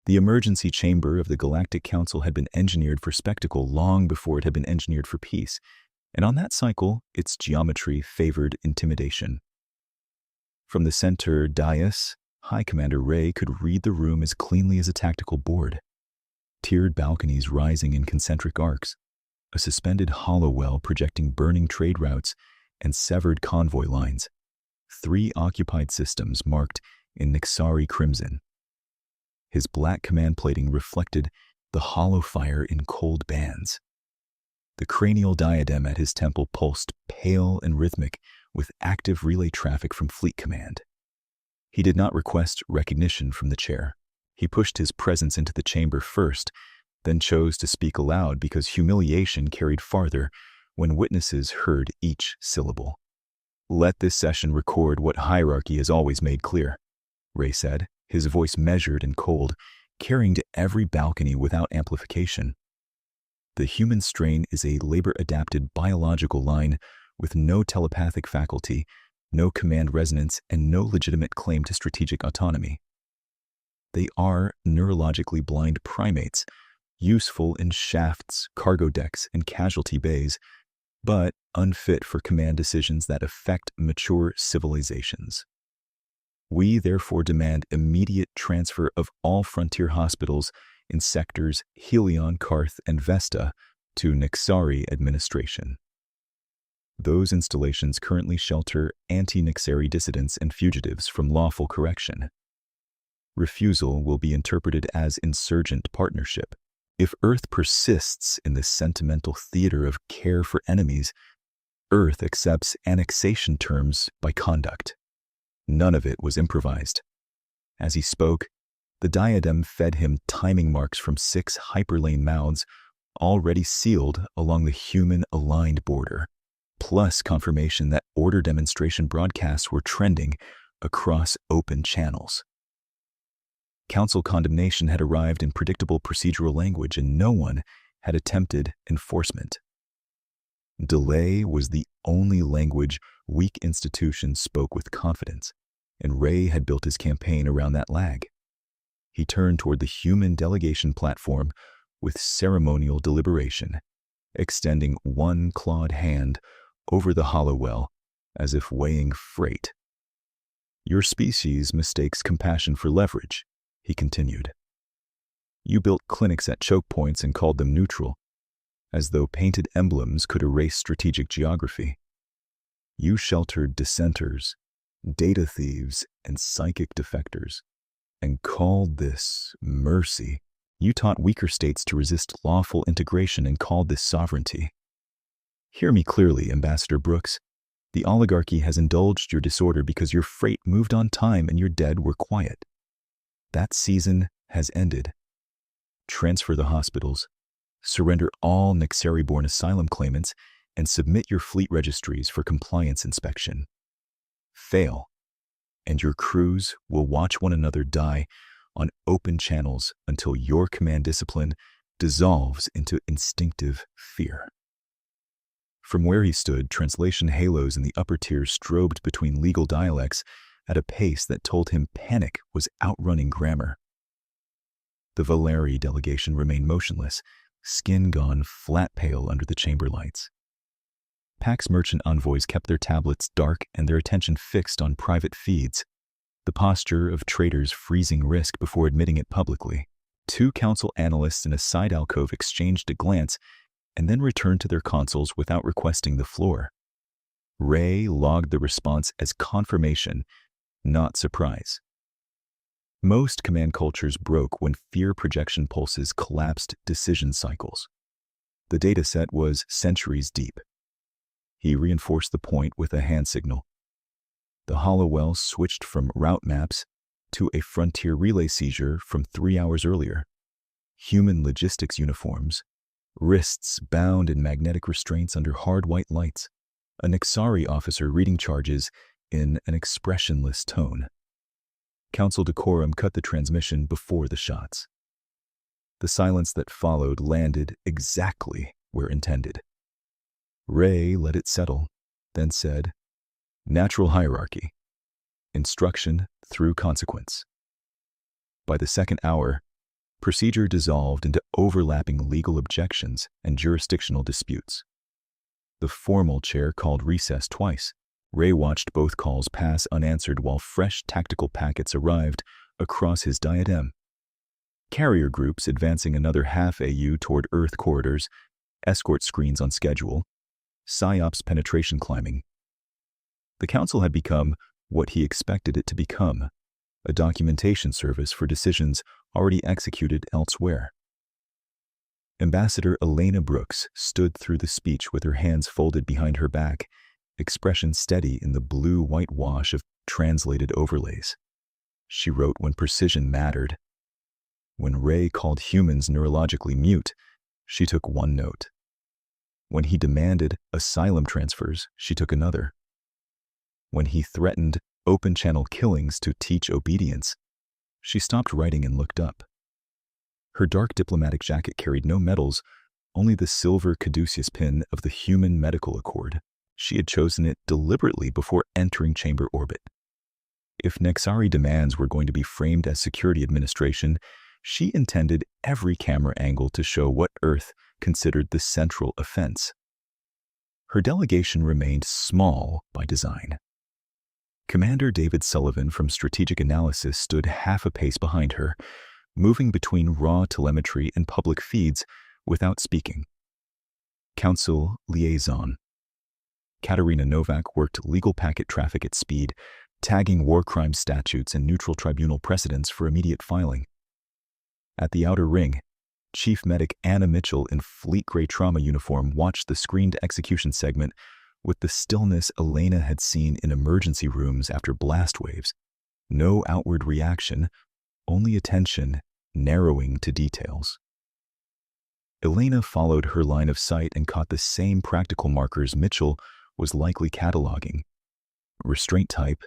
The emergency chamber of the Galactic Council had been engineered for spectacle long before it had been engineered for peace, and on that cycle, its geometry favored intimidation. From the center dais, High Commander Ray could read the room as cleanly as a tactical board. Tiered balconies rising in concentric arcs, a suspended hollow well projecting burning trade routes and severed convoy lines. 3 occupied systems marked in Nixari crimson. His black command plating reflected the hollow fire in cold bands. The cranial diadem at his temple pulsed pale and rhythmic with active relay traffic from Fleet Command. He did not request recognition from the chair. He pushed his presence into the chamber first, then chose to speak aloud because humiliation carried farther when witnesses heard each syllable. "Let this session record what hierarchy has always made clear," Ray said, his voice measured and cold, carrying to every balcony without amplification. "The human strain is a labor-adapted biological line with no telepathic faculty, no command resonance, and no legitimate claim to strategic autonomy. They are neurologically blind primates, useful in shafts, cargo decks, and casualty bays, but unfit for command decisions that affect mature civilizations. We therefore demand immediate transfer of all frontier hospitals in sectors Helion, Karth, and Vesta to Nixari administration. Those installations currently shelter anti-Nixari dissidents and fugitives from lawful correction. Refusal will be interpreted as insurgent partnership. If Earth persists in this sentimental theater of care for enemies, Earth accepts annexation terms by conduct. None of it was improvised. As he spoke, the diadem fed him timing marks from 6 hyperlane mouths already sealed along the human-aligned border, plus confirmation that order demonstration broadcasts were trending across open channels. Council condemnation had arrived in predictable procedural language, and no one had attempted enforcement. Delay was the only language weak institutions spoke with confidence, and Ray had built his campaign around that lag. He turned toward the human delegation platform with ceremonial deliberation, extending one clawed hand over the hollow well as if weighing freight. "Your species mistakes compassion for leverage," he continued. "You built clinics at choke points and called them neutral, as though painted emblems could erase strategic geography. You sheltered dissenters, data thieves, and psychic defectors, and called this mercy. You taught weaker states to resist lawful integration and called this sovereignty. Hear me clearly, Ambassador Brooks. The oligarchy has indulged your disorder because your freight moved on time and your dead were quiet. That season has ended. Transfer the hospitals, surrender all Nixari-born asylum claimants, and submit your fleet registries for compliance inspection. Fail, and your crews will watch one another die on open channels until your command discipline dissolves into instinctive fear." From where he stood, translation halos in the upper tiers strobed between legal dialects at a pace that told him panic was outrunning grammar. The Valeri delegation remained motionless, skin gone flat pale under the chamber lights. Pax merchant envoys kept their tablets dark and their attention fixed on private feeds, the posture of traders freezing risk before admitting it publicly. 2 council analysts in a side alcove exchanged a glance and then returned to their consoles without requesting the floor. Ray logged the response as confirmation, not surprise. Most command cultures broke when fear projection pulses collapsed decision cycles. The dataset was centuries deep. He reinforced the point with a hand signal. The Hollowell switched from route maps to a frontier relay seizure from 3 hours earlier. Human logistics uniforms, wrists bound in magnetic restraints under hard white lights, a Nixari officer reading charges in an expressionless tone. Council decorum cut the transmission before the shots. The silence that followed landed exactly where intended. Ray let it settle, then said, "Natural hierarchy. Instruction through consequence." By the second hour, Procedure dissolved into overlapping legal objections and jurisdictional disputes. The formal chair called recess twice. Ray watched both calls pass unanswered while fresh tactical packets arrived across his diadem. Carrier groups advancing another half AU toward Earth corridors, escort screens on schedule, PSYOPs penetration climbing. The Council had become what he expected it to become, a documentation service for decisions already executed elsewhere. Ambassador Elena Brooks stood through the speech with her hands folded behind her back, expression steady in the blue whitewash of translated overlays. She wrote when precision mattered. When Ray called humans neurologically mute, she took one note. When he demanded asylum transfers, she took another. When he threatened open-channel killings to teach obedience, she stopped writing and looked up. Her dark diplomatic jacket carried no medals, only the silver caduceus pin of the Human Medical Accord. She had chosen it deliberately before entering chamber orbit. If Nexari demands were going to be framed as security administration, she intended every camera angle to show what Earth considered the central offense. Her delegation remained small by design. Commander David Sullivan from Strategic Analysis stood half a pace behind her, moving between raw telemetry and public feeds without speaking. Council Liaison. Katerina Novak worked legal packet traffic at speed, tagging war crime statutes and neutral tribunal precedents for immediate filing. At the outer ring, Chief Medic Anna Mitchell in fleet gray trauma uniform watched the screened execution segment with the stillness Elena had seen in emergency rooms after blast waves. No outward reaction, only attention narrowing to details. Elena followed her line of sight and caught the same practical markers Mitchell was likely cataloging. Restraint type,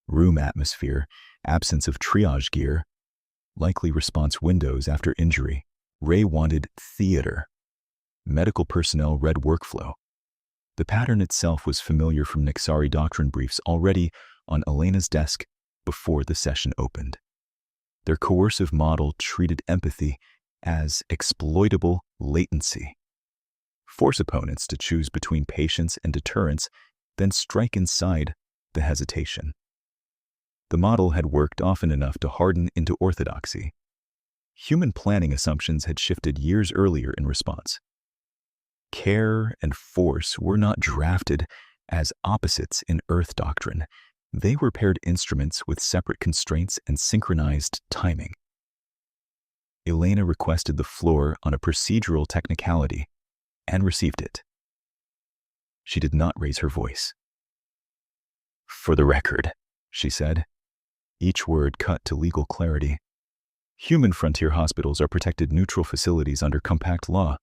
room atmosphere, absence of triage gear, likely response windows after injury. Ray wanted theater. Medical personnel read workflow. The pattern itself was familiar from Nexari doctrine briefs already on Elena's desk before the session opened. Their coercive model treated empathy as exploitable latency. Force opponents to choose between patience and deterrence, then strike inside the hesitation. The model had worked often enough to harden into orthodoxy. Human planning assumptions had shifted years earlier in response. Care and force were not drafted as opposites in Earth doctrine. They were paired instruments with separate constraints and synchronized timing. Elena requested the floor on a procedural technicality and received it. She did not raise her voice. "For the record," she said, each word cut to legal clarity. Human frontier hospitals are protected neutral facilities under compact law,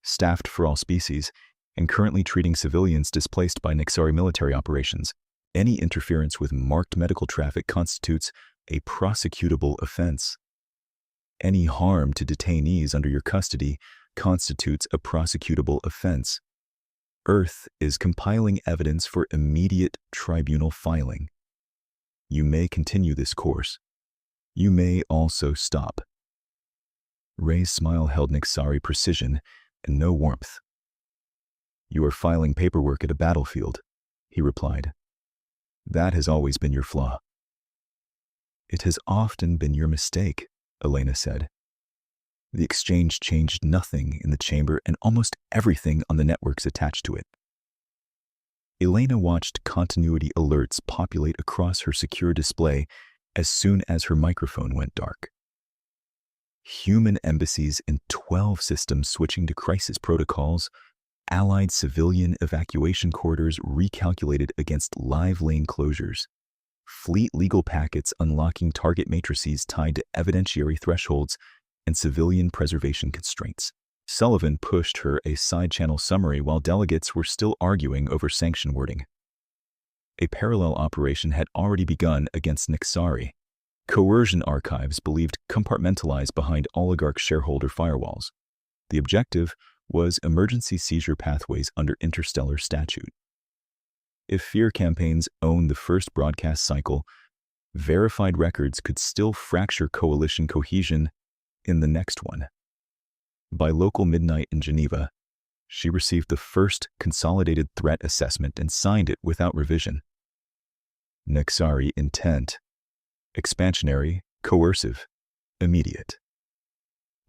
staffed for all species, and currently treating civilians displaced by Nexari military operations. Any interference with marked medical traffic constitutes a prosecutable offense. Any harm to detainees under your custody constitutes a prosecutable offense. Earth is compiling evidence for immediate tribunal filing. You may continue this course. You may also stop. Ray's smile held Nexari precision and no warmth. "You are filing paperwork at a battlefield," he replied. "That has always been your flaw." "It has often been your mistake," Elena said. "The exchange changed nothing in the chamber and almost everything on the networks attached to it." Elena watched continuity alerts populate across her secure display as soon as her microphone went dark. Human embassies in 12 systems switching to crisis protocols, Allied civilian evacuation corridors recalculated against live lane closures, fleet legal packets unlocking target matrices tied to evidentiary thresholds and civilian preservation constraints. Sullivan pushed her a side-channel summary while delegates were still arguing over sanction wording. A parallel operation had already begun against Nexari. Coercion archives believed compartmentalized behind oligarch shareholder firewalls. The objective was emergency seizure pathways under interstellar statute. If fear campaigns owned the first broadcast cycle, verified records could still fracture coalition cohesion in the next one. By local midnight in Geneva, she received the first consolidated threat assessment and signed it without revision. Nexari intent: expansionary, coercive, immediate.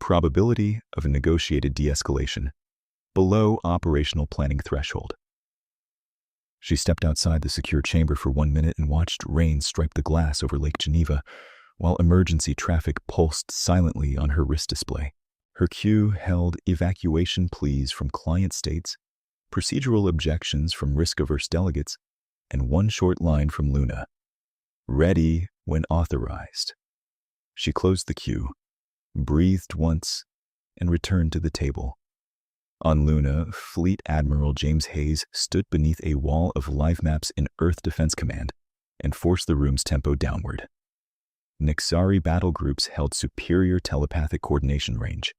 Probability of a negotiated de-escalation: below operational planning threshold. She stepped outside the secure chamber for 1 minute and watched rain stripe the glass over Lake Geneva, while emergency traffic pulsed silently on her wrist display. Her queue held evacuation pleas from client states, procedural objections from risk-averse delegates, and one short line from Luna: ready when authorized. She closed the queue, breathed once, and returned to the table. On Luna, Fleet Admiral James Hayes stood beneath a wall of live maps in Earth Defense Command and forced the room's tempo downward. Nexari battle groups held superior telepathic coordination range.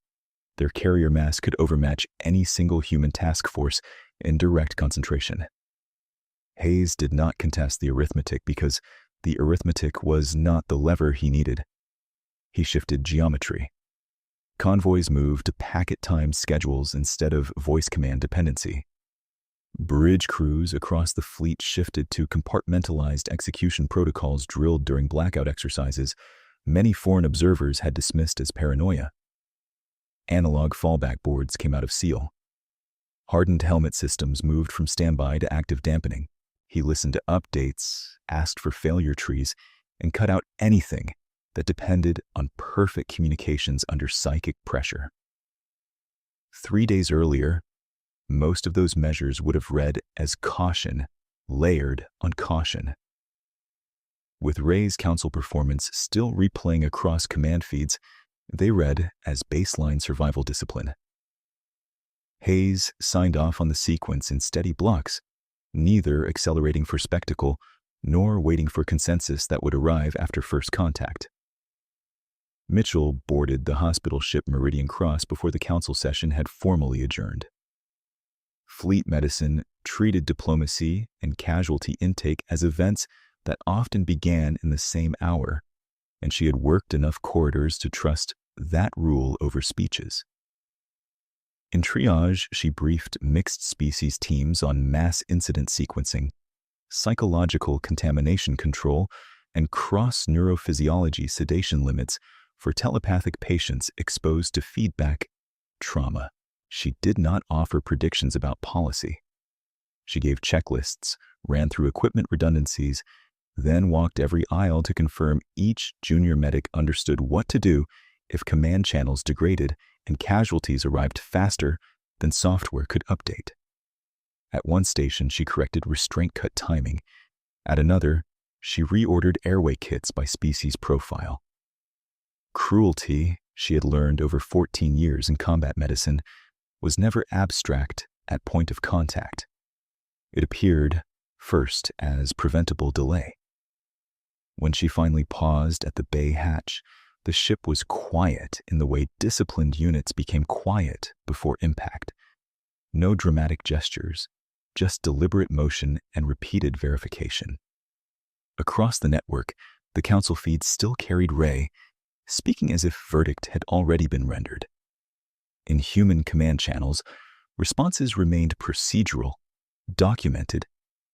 Their carrier mass could overmatch any single human task force in direct concentration. Hayes did not contest the arithmetic because the arithmetic was not the lever he needed. He shifted geometry. Convoys moved to packet-timed schedules instead of voice command dependency. Bridge crews across the fleet shifted to compartmentalized execution protocols drilled during blackout exercises many foreign observers had dismissed as paranoia. Analog fallback boards came out of SEAL. Hardened helmet systems moved from standby to active dampening. He listened to updates, asked for failure trees, and cut out anything that depended on perfect communications under psychic pressure. 3 days earlier, most of those measures would have read as caution, layered on caution. With Ray's council performance still replaying across command feeds, they read as baseline survival discipline. Hayes signed off on the sequence in steady blocks, neither accelerating for spectacle nor waiting for consensus that would arrive after first contact. Mitchell boarded the hospital ship Meridian Cross before the council session had formally adjourned. Fleet medicine treated diplomacy and casualty intake as events that often began in the same hour, and she had worked enough corridors to trust that rule over speeches. In triage, she briefed mixed species teams on mass incident sequencing, psychological contamination control, and cross-neurophysiology sedation limits for telepathic patients exposed to feedback trauma. She did not offer predictions about policy. She gave checklists, ran through equipment redundancies, then walked every aisle to confirm each junior medic understood what to do if command channels degraded and casualties arrived faster than software could update. At one station, she corrected restraint cut timing. At another, she reordered airway kits by species profile. Cruelty, she had learned over 14 years in combat medicine, was never abstract at point of contact. It appeared, first, as preventable delay. When she finally paused at the bay hatch, the ship was quiet in the way disciplined units became quiet before impact. No dramatic gestures, just deliberate motion and repeated verification. Across the network, the council feed still carried Ray, speaking as if verdict had already been rendered. In human command channels, responses remained procedural, documented,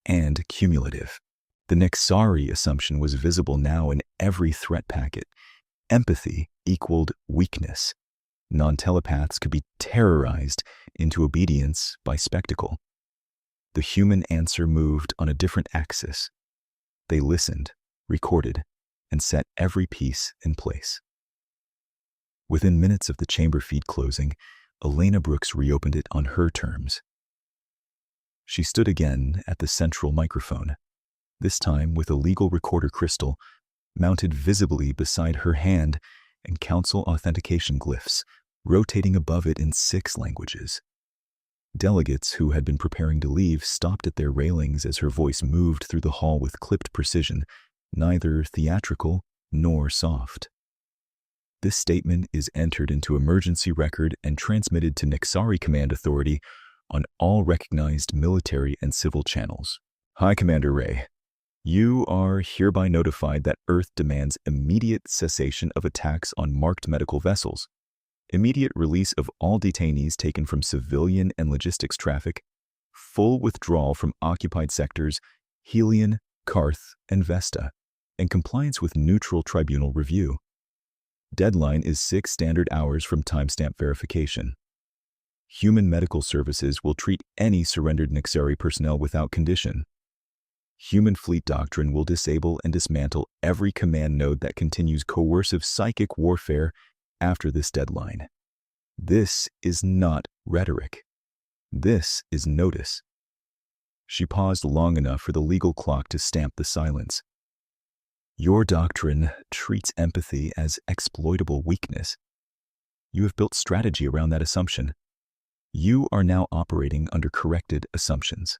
and cumulative. The Nexari assumption was visible now in every threat packet. Empathy equaled weakness. Non-telepaths could be terrorized into obedience by spectacle. The human answer moved on a different axis. They listened, recorded, and set every piece in place. Within minutes of the chamber feed closing, Elena Brooks reopened it on her terms. She stood again at the central microphone, this time with a legal recorder crystal mounted visibly beside her hand and council authentication glyphs rotating above it in 6 languages. Delegates who had been preparing to leave stopped at their railings as her voice moved through the hall with clipped precision, neither theatrical nor soft. This statement is entered into emergency record and transmitted to Nexari Command Authority on all recognized military and civil channels. Hi, Commander Ray. You are hereby notified that Earth demands immediate cessation of attacks on marked medical vessels, immediate release of all detainees taken from civilian and logistics traffic, full withdrawal from occupied sectors, Helion, Karth, and Vesta, and compliance with neutral tribunal review. Deadline is 6 standard hours from timestamp verification. Human Medical Services will treat any surrendered Nixari personnel without condition. Human Fleet Doctrine will disable and dismantle every command node that continues coercive psychic warfare after this deadline. This is not rhetoric. This is notice. She paused long enough for the legal clock to stamp the silence. Your doctrine treats empathy as exploitable weakness. You have built strategy around that assumption. You are now operating under corrected assumptions.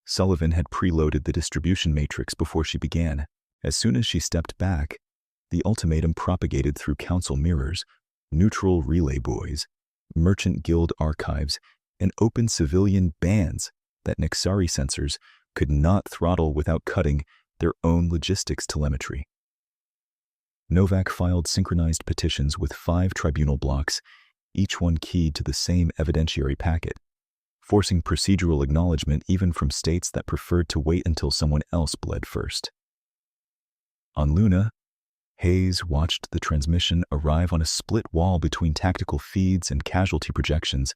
Sullivan had preloaded the distribution matrix before she began. As soon as she stepped back, the ultimatum propagated through council mirrors, neutral relay buoys, merchant guild archives, and open civilian bands that Nixari sensors could not throttle without cutting their own logistics telemetry. Novak filed synchronized petitions with 5 tribunal blocks, each one keyed to the same evidentiary packet, forcing procedural acknowledgement even from states that preferred to wait until someone else bled first. On Luna, Hayes watched the transmission arrive on a split wall between tactical feeds and casualty projections,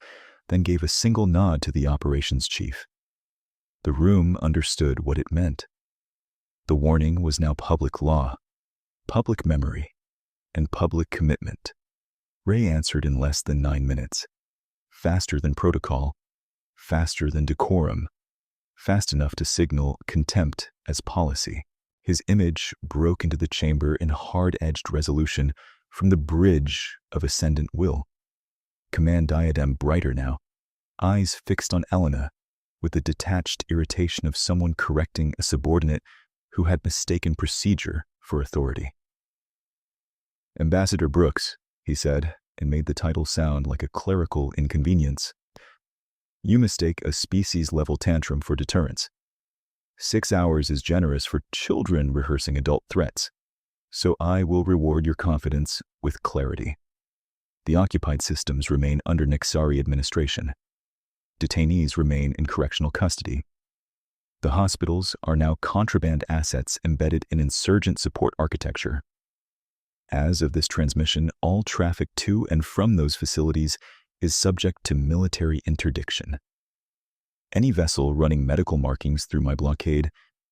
then gave a single nod to the operations chief. The room understood what it meant. The warning was now public law, public memory, and public commitment. Ray answered in less than 9 minutes. Faster than protocol, faster than decorum, fast enough to signal contempt as policy. His image broke into the chamber in hard-edged resolution from the bridge of ascendant will. Command diadem brighter now, eyes fixed on Elena, with the detached irritation of someone correcting a subordinate who had mistaken procedure for authority. Ambassador Brooks, he said, and made the title sound like a clerical inconvenience. You mistake a species-level tantrum for deterrence. 6 hours is generous for children rehearsing adult threats, so I will reward your confidence with clarity. The occupied systems remain under Nixari administration. Detainees remain in correctional custody. The hospitals are now contraband assets embedded in insurgent support architecture. As of this transmission, all traffic to and from those facilities is subject to military interdiction. Any vessel running medical markings through my blockade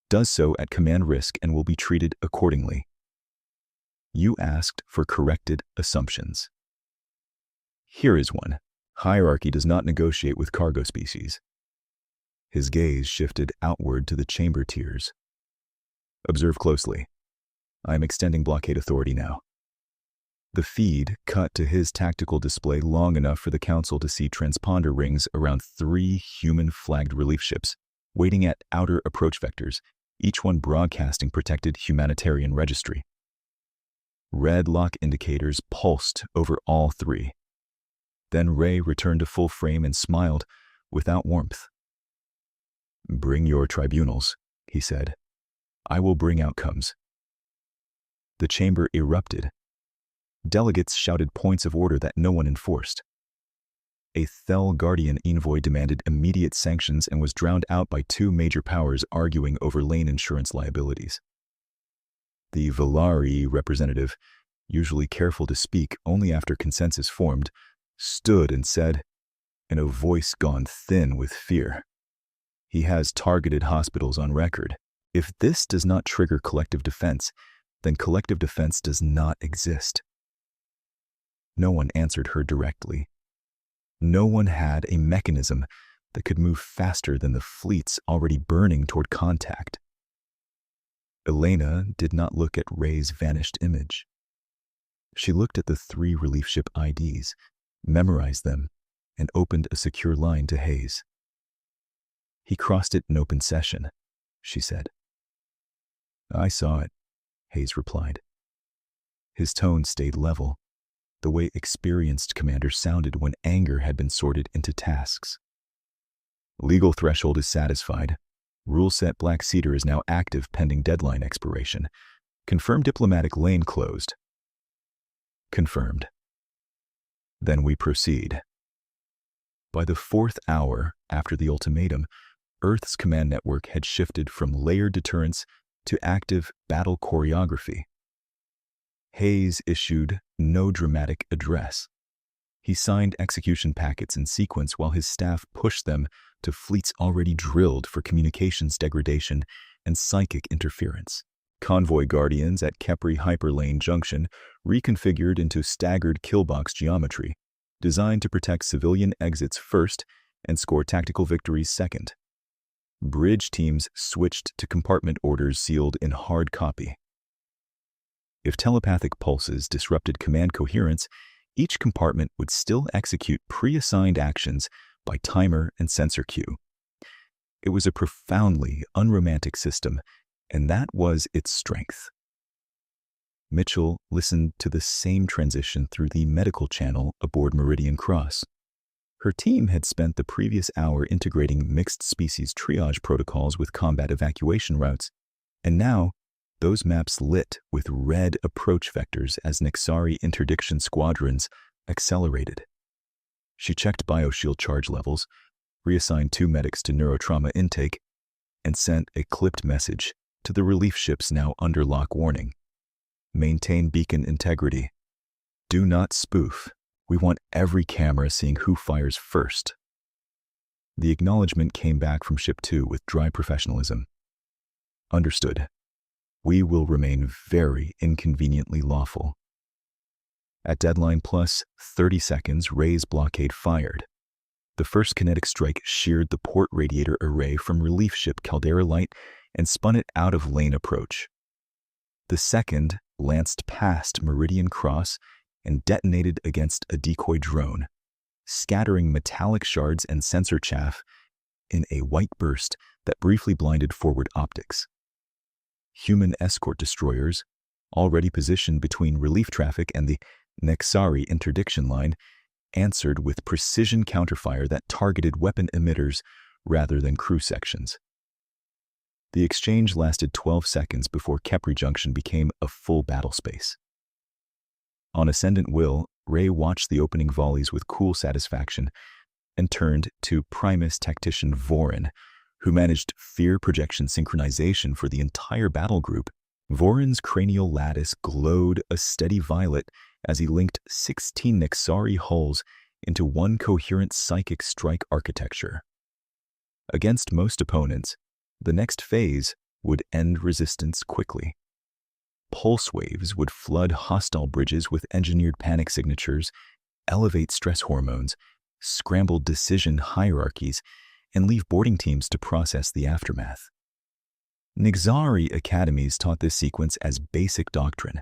does so at command risk and will be treated accordingly. You asked for corrected assumptions. Here is one. Hierarchy does not negotiate with cargo species. His gaze shifted outward to the chamber tiers. Observe closely. I am extending blockade authority now. The feed cut to his tactical display long enough for the council to see transponder rings around 3 human-flagged relief ships, waiting at outer approach vectors, each one broadcasting protected humanitarian registry. Red lock indicators pulsed over all 3. Then Ray returned to full frame and smiled without warmth. Bring your tribunals, he said. I will bring outcomes. The chamber erupted. Delegates shouted points of order that no one enforced. A Thel Guardian envoy demanded immediate sanctions and was drowned out by 2 major powers arguing over lane insurance liabilities. The Valari representative, usually careful to speak only after consensus formed, stood and said, in a voice gone thin with fear, he has targeted hospitals on record. If this does not trigger collective defense, then collective defense does not exist. No one answered her directly. No one had a mechanism that could move faster than the fleets already burning toward contact. Elena did not look at Ray's vanished image. She looked at the 3 relief ship IDs, memorized them, and opened a secure line to Hayes. He crossed it in open session, she said. I saw it, Hayes replied. His tone stayed level, the way experienced commanders sounded when anger had been sorted into tasks. Legal threshold is satisfied. Rule set Black Cedar is now active pending deadline expiration. Confirm diplomatic lane closed. Confirmed. Then we proceed. By the 4th hour after the ultimatum, Earth's command network had shifted from layered deterrence to active battle choreography. Hayes issued no dramatic address. He signed execution packets in sequence while his staff pushed them to fleets already drilled for communications degradation and psychic interference. Convoy guardians at Kepri Hyperlane Junction reconfigured into staggered killbox geometry, designed to protect civilian exits first and score tactical victories second. Bridge teams switched to compartment orders sealed in hard copy. If telepathic pulses disrupted command coherence, each compartment would still execute pre-assigned actions by timer and sensor cue. It was a profoundly unromantic system, and that was its strength. Mitchell listened to the same transition through the medical channel aboard Meridian Cross. Her team had spent the previous hour integrating mixed-species triage protocols with combat evacuation routes, and now those maps lit with red approach vectors as Nexari interdiction squadrons accelerated. She checked bioshield charge levels, reassigned 2 medics to neurotrauma intake, and sent a clipped message to the relief ships now under lock warning. Maintain beacon integrity. Do not spoof. We want every camera seeing who fires first. The acknowledgement came back from Ship 2 with dry professionalism. Understood. We will remain very inconveniently lawful. At deadline plus 30 seconds, Ray's blockade fired. The first kinetic strike sheared the port radiator array from relief ship Caldera Light and spun it out of lane approach. The second lanced past Meridian Cross and detonated against a decoy drone, scattering metallic shards and sensor chaff in a white burst that briefly blinded forward optics. Human escort destroyers, already positioned between relief traffic and the Nexari interdiction line, answered with precision counterfire that targeted weapon emitters rather than crew sections. The exchange lasted 12 seconds before Kepri Junction became a full battle space. On Ascendant Will, Ray watched the opening volleys with cool satisfaction and turned to Primus tactician Vorin, who managed fear projection synchronization for the entire battle group. Vorin's cranial lattice glowed a steady violet as he linked 16 Nexari hulls into one coherent psychic strike architecture. Against most opponents, the next phase would end resistance quickly. Pulse waves would flood hostile bridges with engineered panic signatures, elevate stress hormones, scramble decision hierarchies, and leave boarding teams to process the aftermath. Nexari academies taught this sequence as basic doctrine,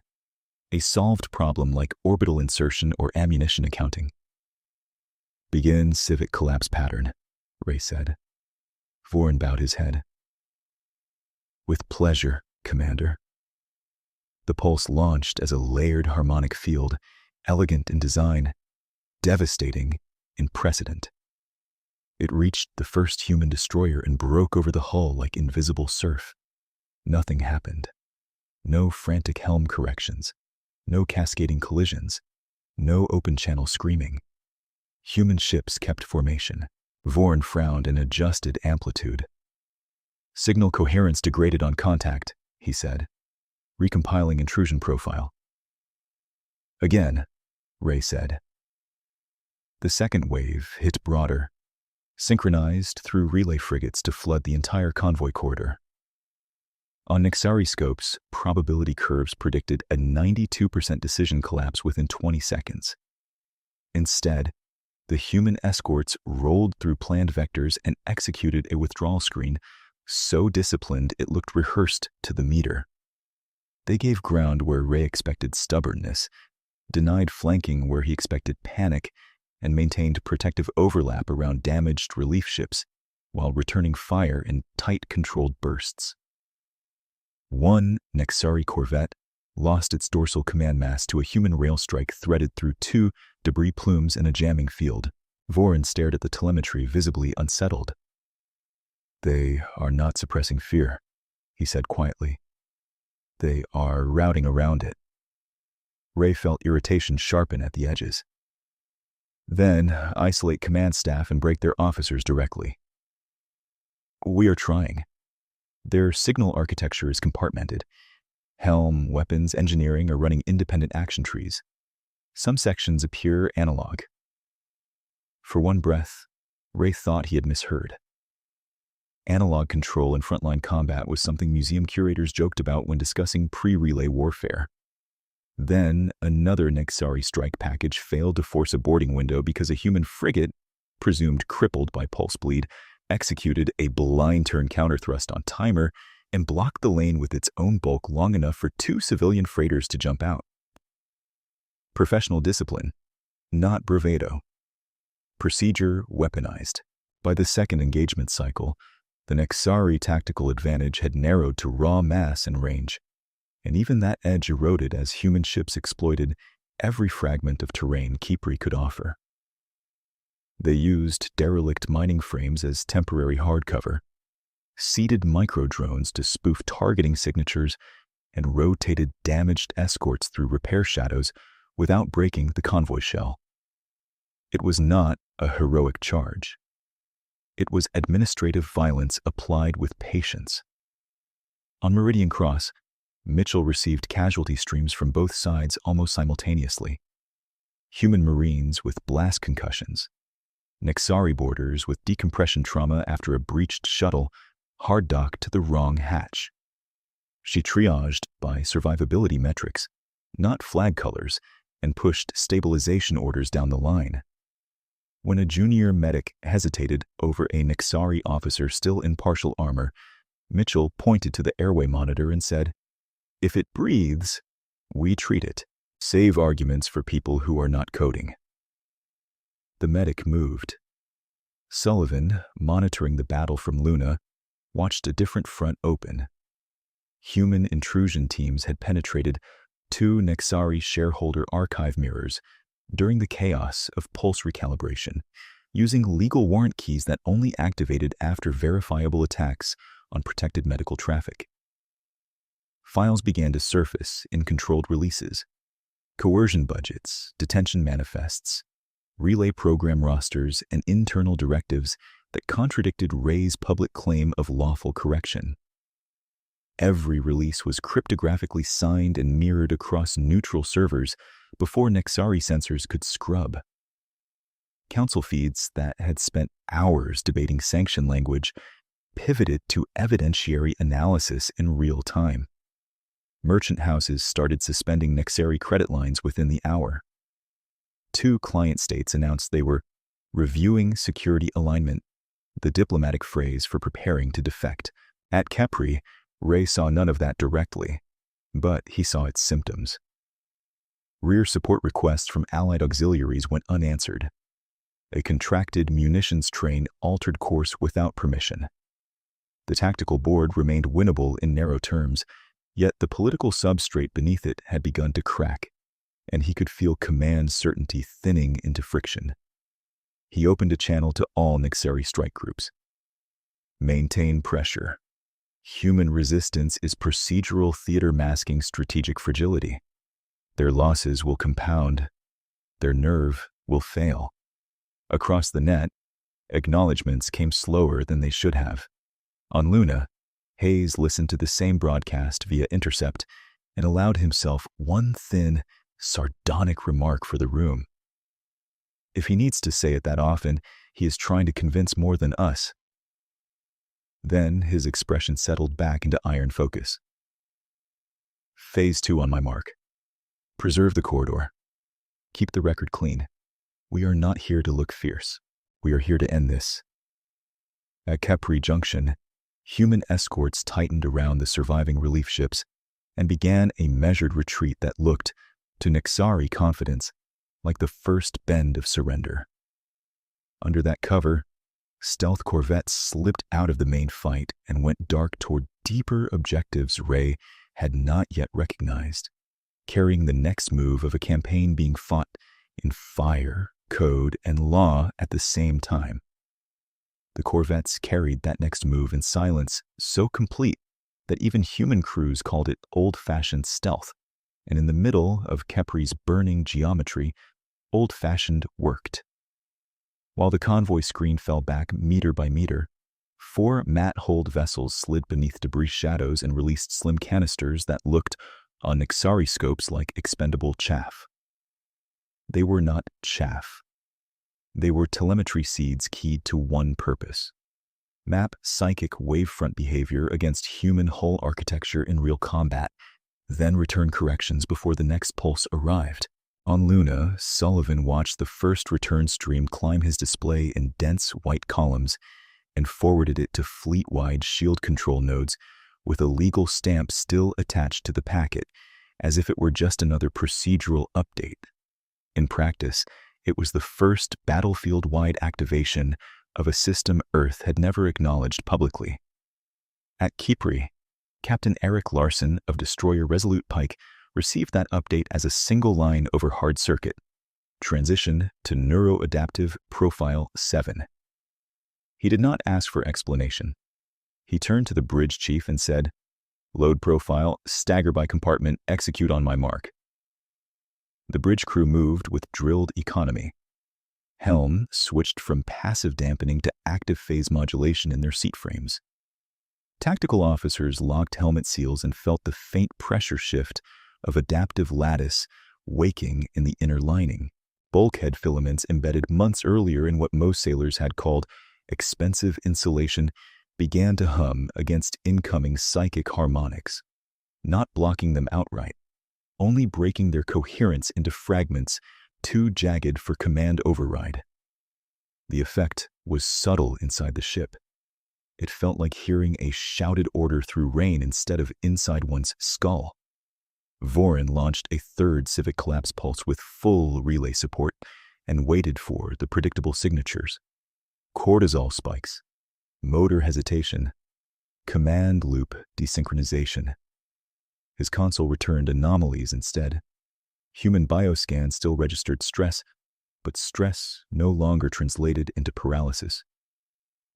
a solved problem like orbital insertion or ammunition accounting. Begin civic collapse pattern, Ray said. Vorin bowed his head. With pleasure, Commander. The pulse launched as a layered harmonic field, elegant in design, devastating in precedent. It reached the first human destroyer and broke over the hull like invisible surf. Nothing happened. No frantic helm corrections, no cascading collisions, no open channel screaming. Human ships kept formation. Vorin frowned and adjusted amplitude. Signal coherence degraded on contact, he said, recompiling intrusion profile. Again, Ray said. The second wave hit broader, synchronized through relay frigates to flood the entire convoy corridor. On Nexari scopes, probability curves predicted a 92% decision collapse within 20 seconds. Instead, the human escorts rolled through planned vectors and executed a withdrawal screen so disciplined it looked rehearsed to the meter. They gave ground where Ray expected stubbornness, denied flanking where he expected panic, and maintained protective overlap around damaged relief ships while returning fire in tight controlled bursts. One Nexari corvette lost its dorsal command mast to a human rail strike threaded through 2 debris plumes in a jamming field. Vorin stared at the telemetry, visibly unsettled. They are not suppressing fear, he said quietly. They are routing around it. Ray felt irritation sharpen at the edges. Then isolate command staff and break their officers directly. We are trying. Their signal architecture is compartmented. Helm, weapons, engineering are running independent action trees. Some sections appear analog. For one breath, Ray thought he had misheard. Analog control in frontline combat was something museum curators joked about when discussing pre-relay warfare. Then, another Nexari strike package failed to force a boarding window because a human frigate, presumed crippled by pulse bleed, executed a blind turn counterthrust on timer and blocked the lane with its own bulk long enough for 2 civilian freighters to jump out. Professional discipline, not bravado. Procedure weaponized. By the second engagement cycle, the Nexari tactical advantage had narrowed to raw mass and range, and even that edge eroded as human ships exploited every fragment of terrain Kipri could offer. They used derelict mining frames as temporary hardcover, seeded micro-drones to spoof targeting signatures, and rotated damaged escorts through repair shadows without breaking the convoy shell. It was not a heroic charge. It was administrative violence applied with patience. On Meridian Cross, Mitchell received casualty streams from both sides almost simultaneously. Human Marines with blast concussions, Nexari boarders with decompression trauma after a breached shuttle hard-docked to the wrong hatch. She triaged by survivability metrics, not flag colors, and pushed stabilization orders down the line. When a junior medic hesitated over a Nexari officer still in partial armor, Mitchell pointed to the airway monitor and said, "If it breathes, we treat it. Save arguments for people who are not coding." The medic moved. Sullivan, monitoring the battle from Luna, watched a different front open. Human intrusion teams had penetrated 2 Nexari shareholder archive mirrors during the chaos of pulse recalibration, using legal warrant keys that only activated after verifiable attacks on protected medical traffic. Files began to surface in controlled releases: coercion budgets, detention manifests, relay program rosters, and internal directives that contradicted Ray's public claim of lawful correction. Every release was cryptographically signed and mirrored across neutral servers before Nexari sensors could scrub. Council feeds that had spent hours debating sanction language pivoted to evidentiary analysis in real time. Merchant houses started suspending Nexari credit lines within the hour. 2 client states announced they were reviewing security alignment, the diplomatic phrase for preparing to defect. At Kepri, Ray saw none of that directly, but he saw its symptoms. Rear support requests from Allied auxiliaries went unanswered. A contracted munitions train altered course without permission. The tactical board remained winnable in narrow terms, yet the political substrate beneath it had begun to crack, and he could feel command certainty thinning into friction. He opened a channel to all Nexari strike groups. Maintain pressure. Human resistance is procedural theater masking strategic fragility. Their losses will compound. Their nerve will fail. Across the net, acknowledgments came slower than they should have. On Luna, Hayes listened to the same broadcast via intercept and allowed himself one thin, sardonic remark for the room. If he needs to say it that often, he is trying to convince more than us. Then his expression settled back into iron focus. Phase 2 on my mark. Preserve the corridor. Keep the record clean. We are not here to look fierce. We are here to end this. At Kepri Junction, human escorts tightened around the surviving relief ships and began a measured retreat that looked, to Nexari confidence, like the first bend of surrender. Under that cover, stealth corvettes slipped out of the main fight and went dark toward deeper objectives Ray had not yet recognized, carrying the next move of a campaign being fought in fire, code, and law at the same time. The corvettes carried that next move in silence so complete that even human crews called it old-fashioned stealth, and in the middle of Kepri's burning geometry, old-fashioned worked. While the convoy screen fell back meter by meter, 4 mat-hulled vessels slid beneath debris shadows and released slim canisters that looked, on Nixari scopes, like expendable chaff. They were not chaff. They were telemetry seeds keyed to one purpose: map psychic wavefront behavior against human hull architecture in real combat, then return corrections before the next pulse arrived. On Luna, Sullivan watched the first return stream climb his display in dense white columns and forwarded it to fleet-wide shield control nodes with a legal stamp still attached to the packet, as if it were just another procedural update. In practice, it was the first battlefield-wide activation of a system Earth had never acknowledged publicly. At Kepri, Captain Eric Larson of destroyer Resolute Pike received that update as a single line over hard circuit: transition to neuroadaptive profile 7. He did not ask for explanation. He turned to the bridge chief and said, "Load profile, stagger by compartment, execute on my mark." The bridge crew moved with drilled economy. Helm switched from passive dampening to active phase modulation in their seat frames. Tactical officers locked helmet seals and felt the faint pressure shift of adaptive lattice waking in the inner lining. Bulkhead filaments embedded months earlier in what most sailors had called expensive insulation began to hum against incoming psychic harmonics, not blocking them outright, only breaking their coherence into fragments too jagged for command override. The effect was subtle inside the ship. It felt like hearing a shouted order through rain instead of inside one's skull. Vorin launched a third civic collapse pulse with full relay support and waited for the predictable signatures: cortisol spikes, motor hesitation, command loop desynchronization. His console returned anomalies instead. Human bioscan still registered stress, but stress no longer translated into paralysis.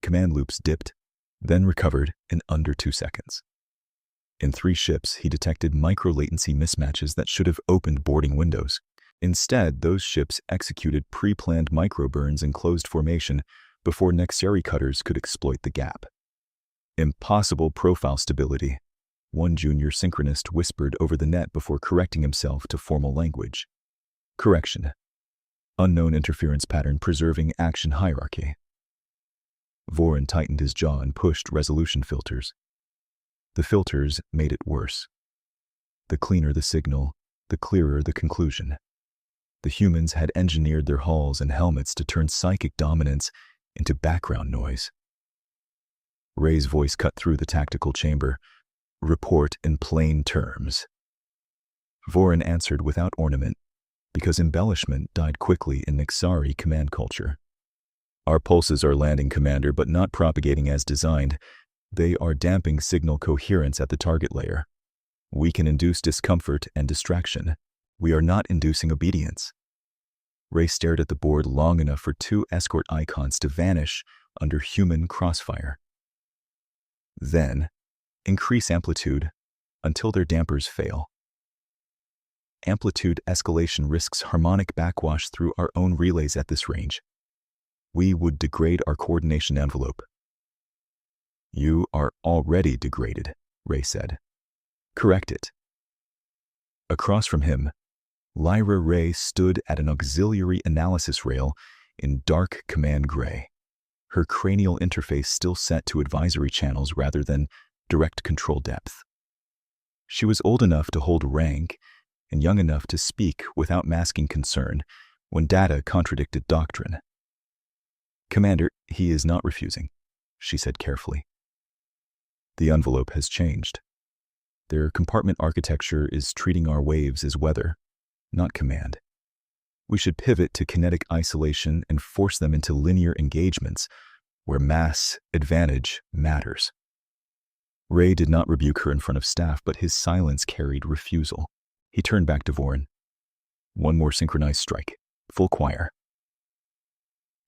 Command loops dipped, then recovered in under 2 seconds. In 3 ships, he detected micro-latency mismatches that should have opened boarding windows. Instead, those ships executed pre-planned microburns in closed formation before Nexari cutters could exploit the gap. "Impossible profile stability," one junior synchronist whispered over the net before correcting himself to formal language. Correction: unknown interference pattern preserving action hierarchy. Vorin tightened his jaw and pushed resolution filters. The filters made it worse. The cleaner the signal, the clearer the conclusion. The humans had engineered their hulls and helmets to turn psychic dominance into background noise. Ray's voice cut through the tactical chamber. "Report in plain terms." Vorin answered without ornament, because embellishment died quickly in Nixari command culture. "Our pulses are landing, Commander, but not propagating as designed. They are damping signal coherence at the target layer. We can induce discomfort and distraction. We are not inducing obedience." Ray stared at the board long enough for 2 escort icons to vanish under human crossfire. Then, increase amplitude until their dampers fail. Amplitude escalation risks harmonic backwash through our own relays at this range. We would degrade our coordination envelope. "You are already degraded," Ray said. "Correct it." Across from him, Lyra Ray stood at an auxiliary analysis rail in dark command gray, her cranial interface still set to advisory channels rather than direct control depth. She was old enough to hold rank and young enough to speak without masking concern when data contradicted doctrine. "Commander, he is not refusing," she said carefully. "The envelope has changed. Their compartment architecture is treating our waves as weather, not command. We should pivot to kinetic isolation and force them into linear engagements where mass advantage matters." Ray did not rebuke her in front of staff, but his silence carried refusal. He turned back to Vorin. "One more synchronized strike. Full choir."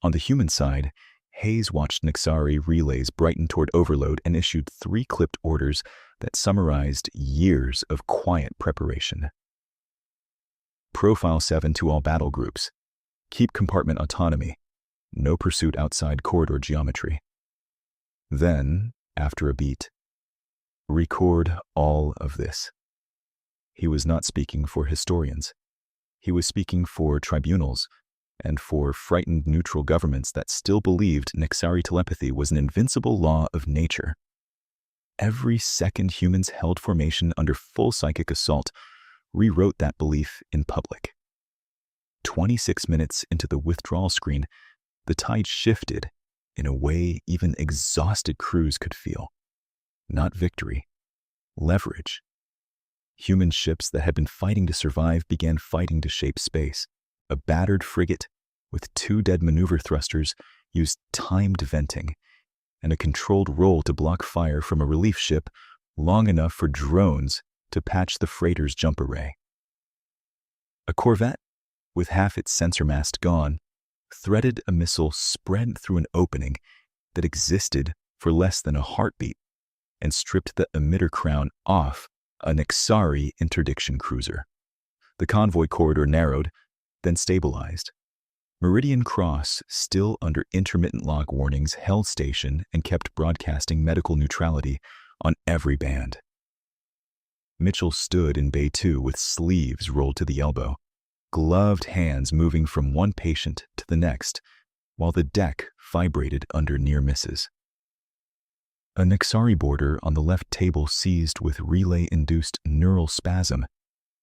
On the human side, Hayes watched Nixari relays brighten toward overload and issued 3 clipped orders that summarized years of quiet preparation. Profile 7 to all battle groups. Keep compartment autonomy. No pursuit outside corridor geometry. Then, after a beat, record all of this. He was not speaking for historians. He was speaking for tribunals and for frightened neutral governments that still believed Nixari telepathy was an invincible law of nature. Every second humans held formation under full psychic assault rewrote that belief in public. 26 minutes into the withdrawal screen, the tide shifted in a way even exhausted crews could feel. Not victory, leverage. Human ships that had been fighting to survive began fighting to shape space. A battered frigate with 2 dead maneuver thrusters used timed venting and a controlled roll to block fire from a relief ship long enough for drones to patch the freighter's jump array. A corvette, with half its sensor mast gone, threaded a missile spread through an opening that existed for less than a heartbeat and stripped the emitter crown off a Nixari interdiction cruiser. The convoy corridor narrowed, then stabilized. Meridian Cross, still under intermittent log warnings, held station and kept broadcasting medical neutrality on every band. Mitchell stood in Bay 2 with sleeves rolled to the elbow, gloved hands moving from one patient to the next, while the deck vibrated under near misses. A Nixari boarder on the left table seized with relay-induced neural spasm,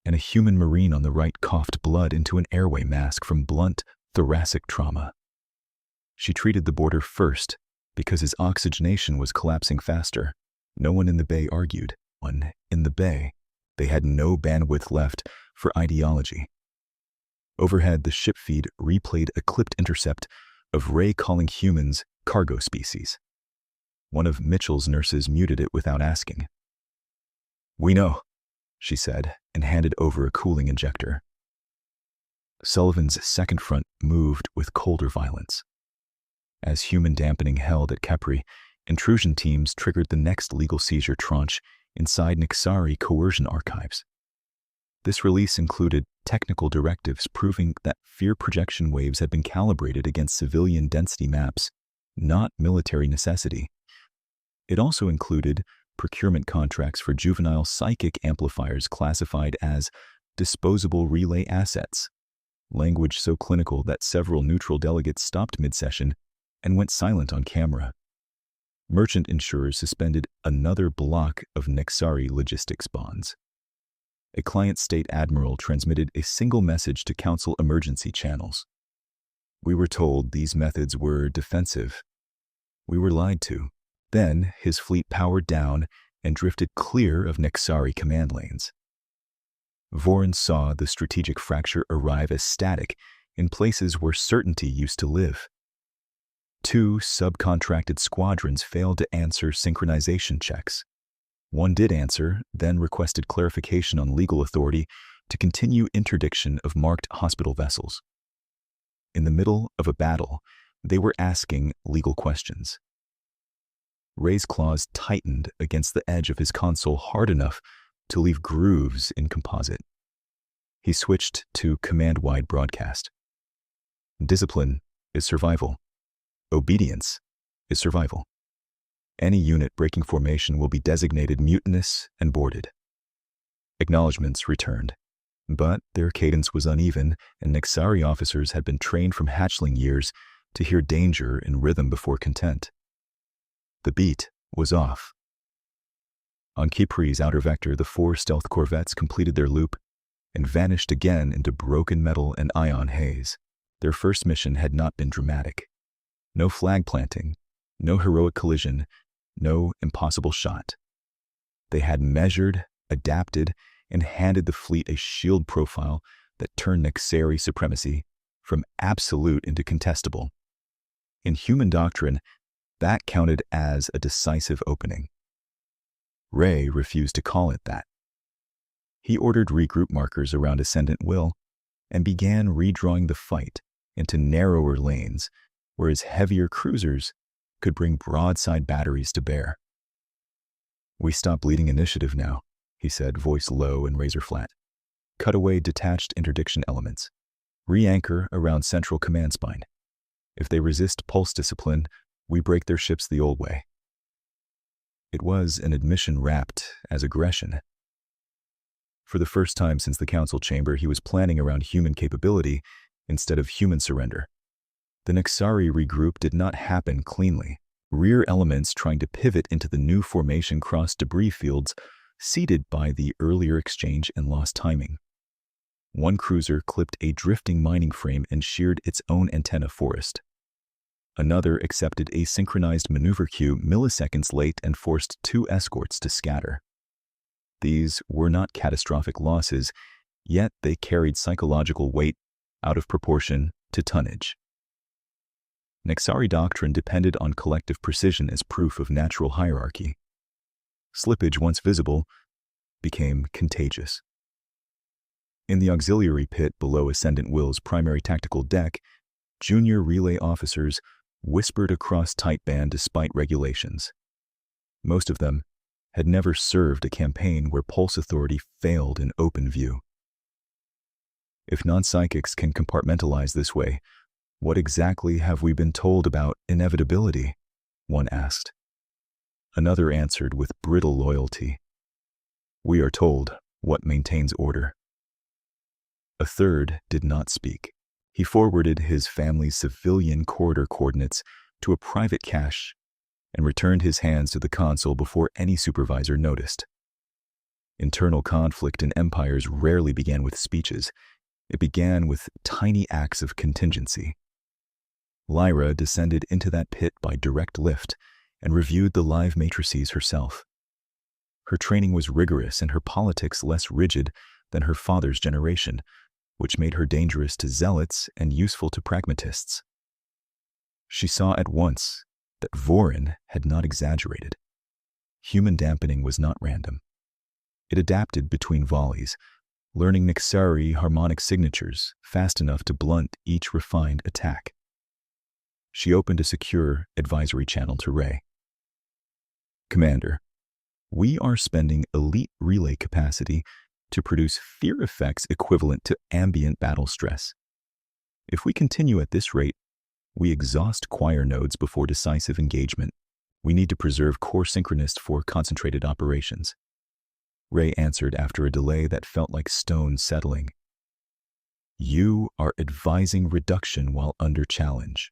and a human Marine on the right coughed blood into an airway mask from blunt thoracic trauma. She treated the boarder first because his oxygenation was collapsing faster. No one in the bay argued. In the bay, they had no bandwidth left for ideology. Overhead, the ship feed replayed a clipped intercept of Ray calling humans cargo species. One of Mitchell's nurses muted it without asking. "We know," she said, and handed over a cooling injector. Sullivan's second front moved with colder violence. As human dampening held at Kepri, intrusion teams triggered the next legal seizure tranche inside Nixari coercion archives. This release included technical directives proving that fear projection waves had been calibrated against civilian density maps, not military necessity. It also included procurement contracts for juvenile psychic amplifiers classified as disposable relay assets, language so clinical that several neutral delegates stopped mid-session and went silent on camera. Merchant insurers suspended another block of Nixari logistics bonds. A client state admiral transmitted a single message to council emergency channels. We were told these methods were defensive. We were lied to. Then his fleet powered down and drifted clear of Nixari command lanes. Voran saw the strategic fracture arrive as static in places where certainty used to live. 2 subcontracted squadrons failed to answer synchronization checks. One did answer, then requested clarification on legal authority to continue interdiction of marked hospital vessels. In the middle of a battle, they were asking legal questions. Ray's claws tightened against the edge of his console hard enough to leave grooves in composite. He switched to command-wide broadcast. Discipline is survival. Obedience is survival. Any unit breaking formation will be designated mutinous and boarded. Acknowledgements returned, but their cadence was uneven, and Nixari officers had been trained from hatchling years to hear danger in rhythm before content. The beat was off. On Kipri's outer vector, the 4 stealth corvettes completed their loop and vanished again into broken metal and ion haze. Their first mission had not been dramatic. No flag planting, no heroic collision, no impossible shot. They had measured, adapted, and handed the fleet a shield profile that turned Nixari supremacy from absolute into contestable. In human doctrine, that counted as a decisive opening. Ray refused to call it that. He ordered regroup markers around Ascendant Will and began redrawing the fight into narrower lanes whereas heavier cruisers could bring broadside batteries to bear. "We stop bleeding initiative now," he said, voice low and razor flat. "Cut away detached interdiction elements. Re-anchor around central command spine. If they resist pulse discipline, we break their ships the old way." It was an admission wrapped as aggression. For the first time since the council chamber, he was planning around human capability instead of human surrender. The Nexari regroup did not happen cleanly. Rear elements trying to pivot into the new formation crossed debris fields seeded by the earlier exchange and lost timing. One cruiser clipped a drifting mining frame and sheared its own antenna forest. Another accepted a synchronized maneuver queue milliseconds late and forced 2 escorts to scatter. These were not catastrophic losses, yet they carried psychological weight out of proportion to tonnage. Nexari doctrine depended on collective precision as proof of natural hierarchy. Slippage, once visible, became contagious. In the auxiliary pit below Ascendant Will's primary tactical deck, junior relay officers whispered across tight band despite regulations. Most of them had never served a campaign where pulse authority failed in open view. "If non-psychics can compartmentalize this way, what exactly have we been told about inevitability?" one asked. Another answered with brittle loyalty. "We are told what maintains order." A third did not speak. He forwarded his family's civilian corridor coordinates to a private cache and returned his hands to the console before any supervisor noticed. Internal conflict in empires rarely began with speeches. It began with tiny acts of contingency. Lyra descended into that pit by direct lift and reviewed the live matrices herself. Her training was rigorous and her politics less rigid than her father's generation, which made her dangerous to zealots and useful to pragmatists. She saw at once that Vorin had not exaggerated. Human dampening was not random. It adapted between volleys, learning Nexari harmonic signatures fast enough to blunt each refined attack. She opened a secure advisory channel to Ray. "Commander, we are spending elite relay capacity to produce fear effects equivalent to ambient battle stress. If we continue at this rate, we exhaust choir nodes before decisive engagement. We need to preserve core synchronist for concentrated operations." Ray answered after a delay that felt like stone settling. "You are advising reduction while under challenge."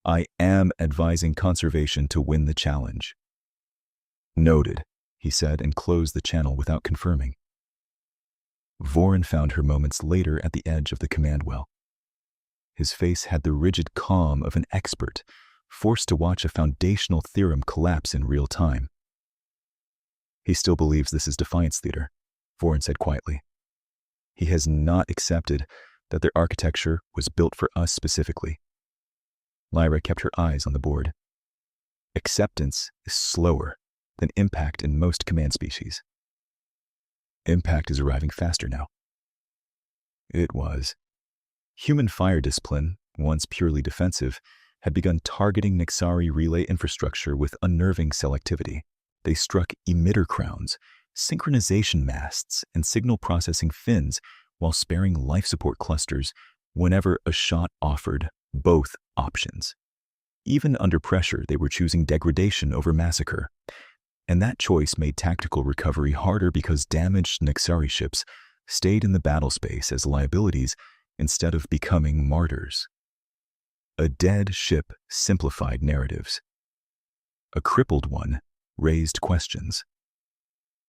"I am advising conservation to win the challenge." "Noted," he said and closed the channel without confirming. Vorin found her moments later at the edge of the command well. His face had the rigid calm of an expert, forced to watch a foundational theorem collapse in real time. "He still believes this is Defiance Theater," Vorin said quietly. "He has not accepted that their architecture was built for us specifically." Lyra kept her eyes on the board. "Acceptance is slower than impact in most command species." "Impact is arriving faster now." It was. Human fire discipline, once purely defensive, had begun targeting Nexari relay infrastructure with unnerving selectivity. They struck emitter crowns, synchronization masts, and signal processing fins while sparing life support clusters whenever a shot offered both options. Even under pressure, they were choosing degradation over massacre. And that choice made tactical recovery harder because damaged Nexari ships stayed in the battle space as liabilities instead of becoming martyrs. A dead ship simplified narratives. A crippled one raised questions.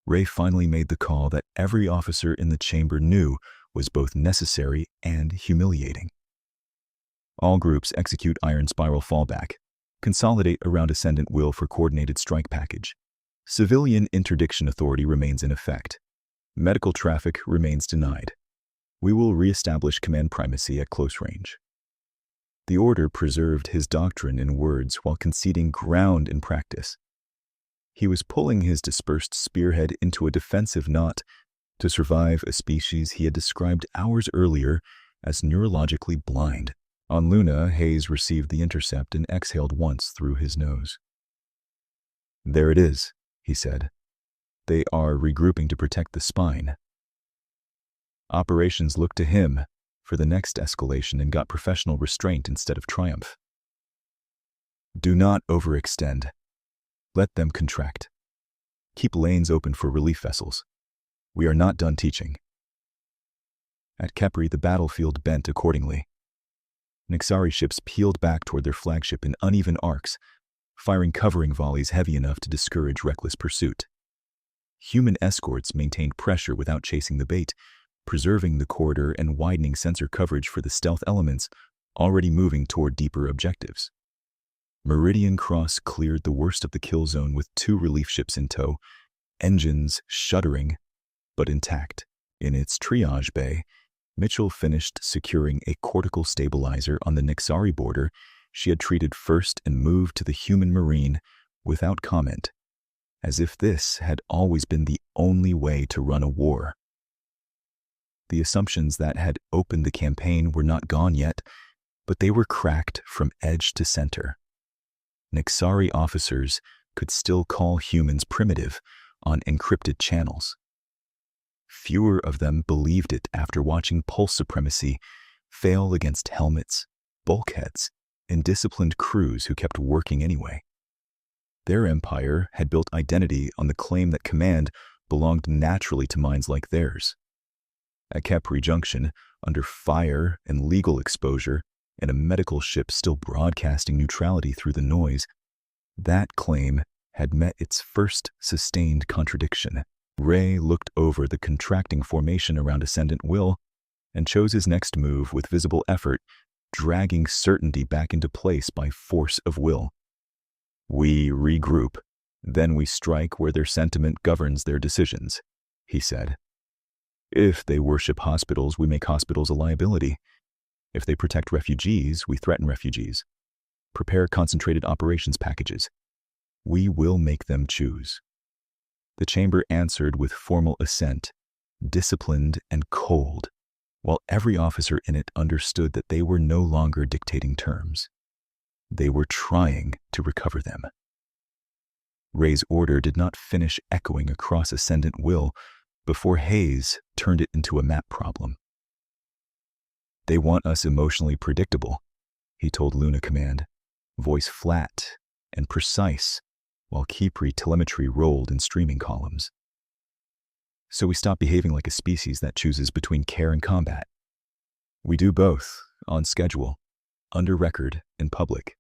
Ray finally made the call that every officer in the chamber knew was both necessary and humiliating. All groups execute Iron Spiral fallback. Consolidate around Ascendant Will for coordinated strike package. Civilian interdiction authority remains in effect. Medical traffic remains denied. We will reestablish command primacy at close range. The order preserved his doctrine in words while conceding ground in practice. He was pulling his dispersed spearhead into a defensive knot to survive a species he had described hours earlier as neurologically blind. On Luna, Hayes received the intercept and exhaled once through his nose. "There it is," he said. "They are regrouping to protect the spine." Operations looked to him for the next escalation and got professional restraint instead of triumph. "Do not overextend. Let them contract. Keep lanes open for relief vessels. We are not done teaching." At Kepri, the battlefield bent accordingly. Nixari ships peeled back toward their flagship in uneven arcs, firing covering volleys heavy enough to discourage reckless pursuit. Human escorts maintained pressure without chasing the bait, preserving the corridor and widening sensor coverage for the stealth elements already moving toward deeper objectives. Meridian Cross cleared the worst of the kill zone with 2 relief ships in tow, engines shuddering but intact. In its triage bay, Mitchell finished securing a cortical stabilizer on the Nixari border she had treated first and moved to the human marine without comment, as if this had always been the only way to run a war. The assumptions that had opened the campaign were not gone yet, but they were cracked from edge to center. Nixari officers could still call humans primitive on encrypted channels. Fewer of them believed it after watching pulse supremacy fail against helmets, bulkheads, and disciplined crews who kept working anyway. Their empire had built identity on the claim that command belonged naturally to minds like theirs. At Kepri Junction, under fire and legal exposure, and a medical ship still broadcasting neutrality through the noise, that claim had met its first sustained contradiction. Ray looked over the contracting formation around Ascendant Will and chose his next move with visible effort, dragging certainty back into place by force of will. "We regroup, then we strike where their sentiment governs their decisions," he said. "If they worship hospitals, we make hospitals a liability. If they protect refugees, we threaten refugees. Prepare concentrated operations packages. We will make them choose." The chamber answered with formal assent, disciplined and cold, while every officer in it understood that they were no longer dictating terms. They were trying to recover them. Ray's order did not finish echoing across Ascendant Will before Hayes turned it into a map problem. "They want us emotionally predictable," he told Luna Command, voice flat and precise, while Kepri telemetry rolled in streaming columns. "So we stop behaving like a species that chooses between care and combat. We do both, on schedule, under record, in public.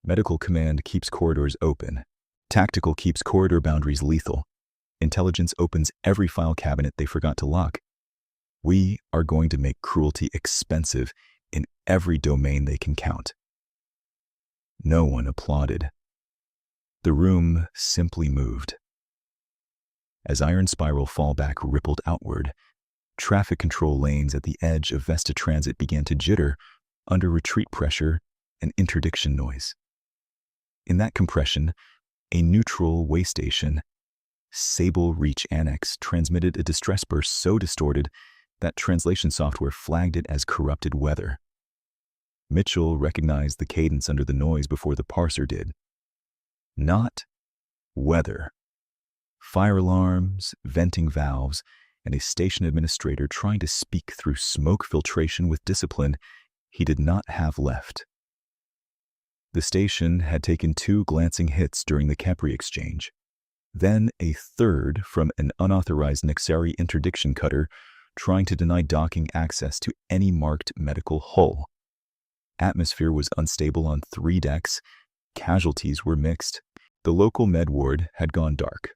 Medical command keeps corridors open. Tactical keeps corridor boundaries lethal. Intelligence opens every file cabinet they forgot to lock. We are going to make cruelty expensive in every domain they can count." No one applauded. The room simply moved. As iron spiral fallback rippled outward, traffic control lanes at the edge of Vesta Transit began to jitter under retreat pressure and interdiction noise. In that compression, a neutral way station, Sable Reach Annex, transmitted a distress burst so distorted that translation software flagged it as corrupted weather. Mitchell recognized the cadence under the noise before the parser did. Not weather. Fire alarms, venting valves, and a station administrator trying to speak through smoke filtration with discipline he did not have left. The station had taken 2 glancing hits during the Kepri exchange, then a third from an unauthorized Nixari interdiction cutter trying to deny docking access to any marked medical hull. Atmosphere was unstable on 3 decks, casualties were mixed. The local med ward had gone dark.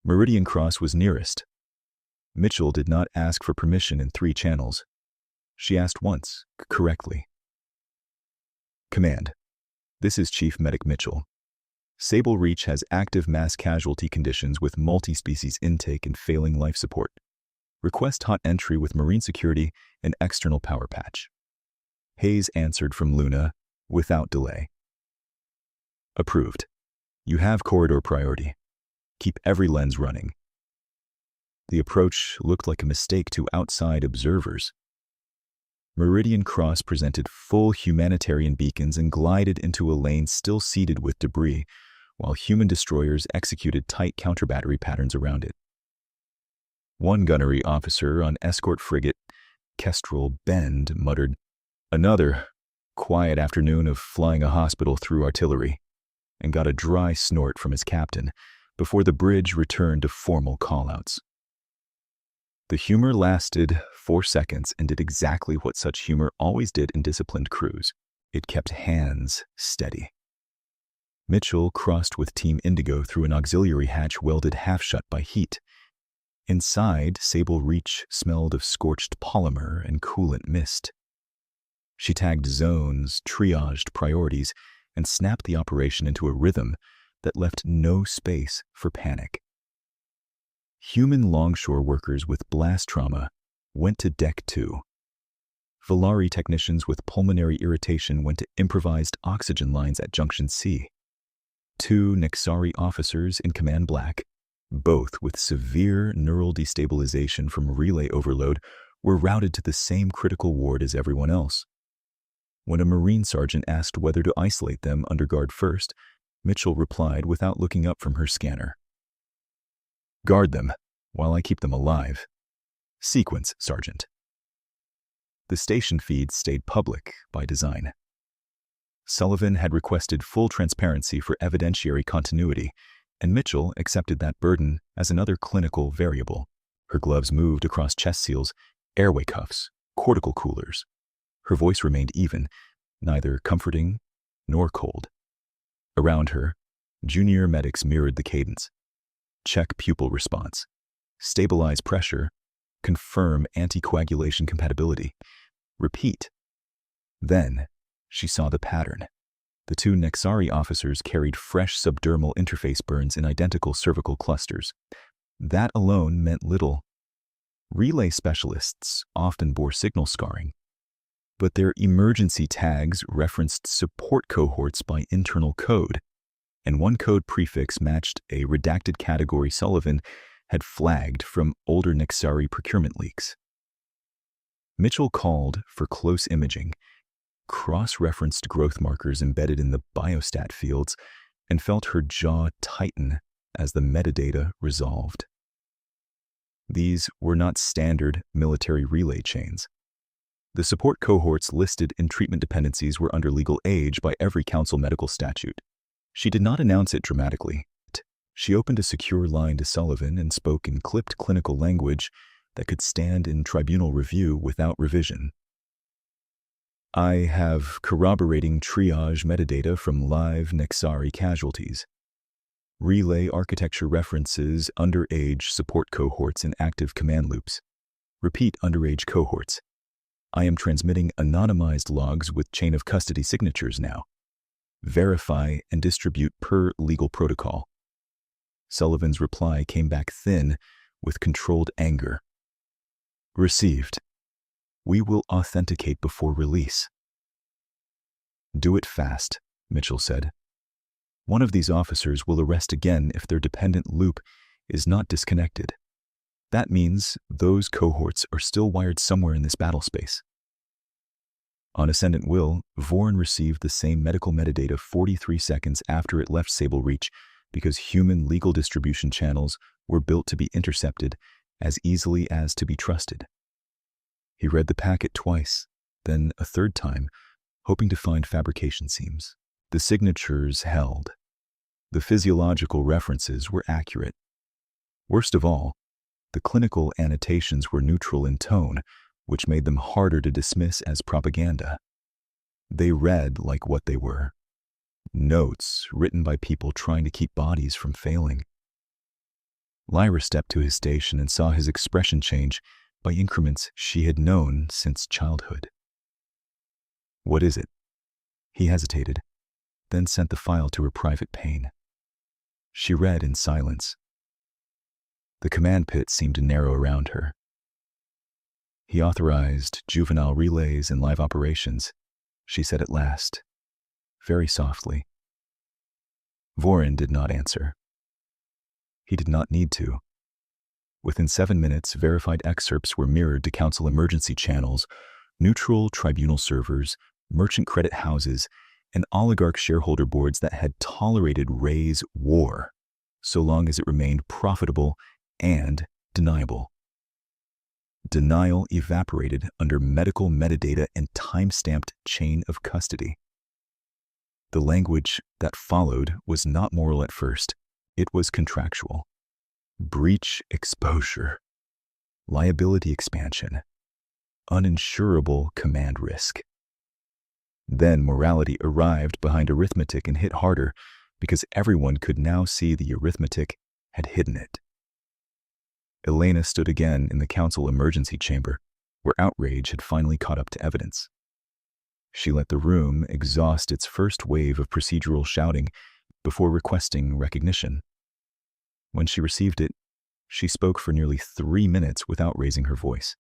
Meridian Cross was nearest. Mitchell did not ask for permission in 3 channels. She asked once, correctly. "Command, this is Chief Medic Mitchell. Sable Reach has active mass casualty conditions with multi-species intake and failing life support. Request hot entry with marine security and external power patch." Hayes answered from Luna without delay. "Approved. You have corridor priority. Keep every lens running." The approach looked like a mistake to outside observers. Meridian Cross presented full humanitarian beacons and glided into a lane still seeded with debris, while human destroyers executed tight counter-battery patterns around it. One gunnery officer on escort frigate Kestrel Bend muttered, "Another quiet afternoon of flying a hospital through artillery," and got a dry snort from his captain before the bridge returned to formal callouts. The humor lasted 4 seconds and did exactly what such humor always did in disciplined crews. It kept hands steady. Mitchell crossed with Team Indigo through an auxiliary hatch welded half shut by heat. Inside, Sable Reach smelled of scorched polymer and coolant mist. She tagged zones, triaged priorities, and snapped the operation into a rhythm that left no space for panic. Human longshore workers with blast trauma went to Deck 2. Volari technicians with pulmonary irritation went to improvised oxygen lines at Junction C. 2 Nexari officers in Command Black, both with severe neural destabilization from relay overload, were routed to the same critical ward as everyone else. When a Marine sergeant asked whether to isolate them under guard first, Mitchell replied without looking up from her scanner, "Guard them, while I keep them alive. Sequence, Sergeant." The station feed stayed public by design. Sullivan had requested full transparency for evidentiary continuity, and Mitchell accepted that burden as another clinical variable. Her gloves moved across chest seals, airway cuffs, cortical coolers. Her voice remained even, neither comforting nor cold. Around her, junior medics mirrored the cadence. Check pupil response. Stabilize pressure. Confirm anticoagulation compatibility. Repeat. Then, she saw the pattern. The 2 Nexari officers carried fresh subdermal interface burns in identical cervical clusters. That alone meant little. Relay specialists often bore signal scarring, but their emergency tags referenced support cohorts by internal code, and one code prefix matched a redacted category Sullivan had flagged from older Nexari procurement leaks. Mitchell called for close imaging, cross-referenced growth markers embedded in the biostat fields, and felt her jaw tighten as the metadata resolved. These were not standard military relay chains. The support cohorts listed in treatment dependencies were under legal age by every council medical statute. She did not announce it dramatically. She opened a secure line to Sullivan and spoke in clipped clinical language that could stand in tribunal review without revision. "I have corroborating triage metadata from live Nexari casualties. Relay architecture references underage support cohorts in active command loops. Repeat underage cohorts. I am transmitting anonymized logs with chain of custody signatures now. Verify and distribute per legal protocol." Sullivan's reply came back thin with controlled anger. "Received. We will authenticate before release." "Do it fast," Mitchell said. "One of these officers will arrest again if their dependent loop is not disconnected. That means those cohorts are still wired somewhere in this battle space." On Ascendant Will, Vorn received the same medical metadata 43 seconds after it left Sable Reach because human legal distribution channels were built to be intercepted as easily as to be trusted. He read the packet twice, then a third time, hoping to find fabrication seams. The signatures held. The physiological references were accurate. Worst of all, the clinical annotations were neutral in tone, which made them harder to dismiss as propaganda. They read like what they were: notes written by people trying to keep bodies from failing. Lyra stepped to his station and saw his expression change by increments she had known since childhood. "What is it?" He hesitated, then sent the file to her private pane. She read in silence. The command pit seemed to narrow around her. "He authorized juvenile relays and live operations," she said at last, very softly. Vorin did not answer. He did not need to. Within 7 minutes, verified excerpts were mirrored to council emergency channels, neutral tribunal servers, merchant credit houses, and oligarch shareholder boards that had tolerated Ray's war, so long as it remained profitable and deniable. Denial evaporated under medical metadata and time-stamped chain of custody. The language that followed was not moral at first. It was contractual. Breach exposure, liability expansion, uninsurable command risk. Then morality arrived behind arithmetic and hit harder because everyone could now see the arithmetic had hidden it. Elena stood again in the council emergency chamber, where outrage had finally caught up to evidence. She let the room exhaust its first wave of procedural shouting before requesting recognition. When she received it, she spoke for nearly 3 minutes without raising her voice.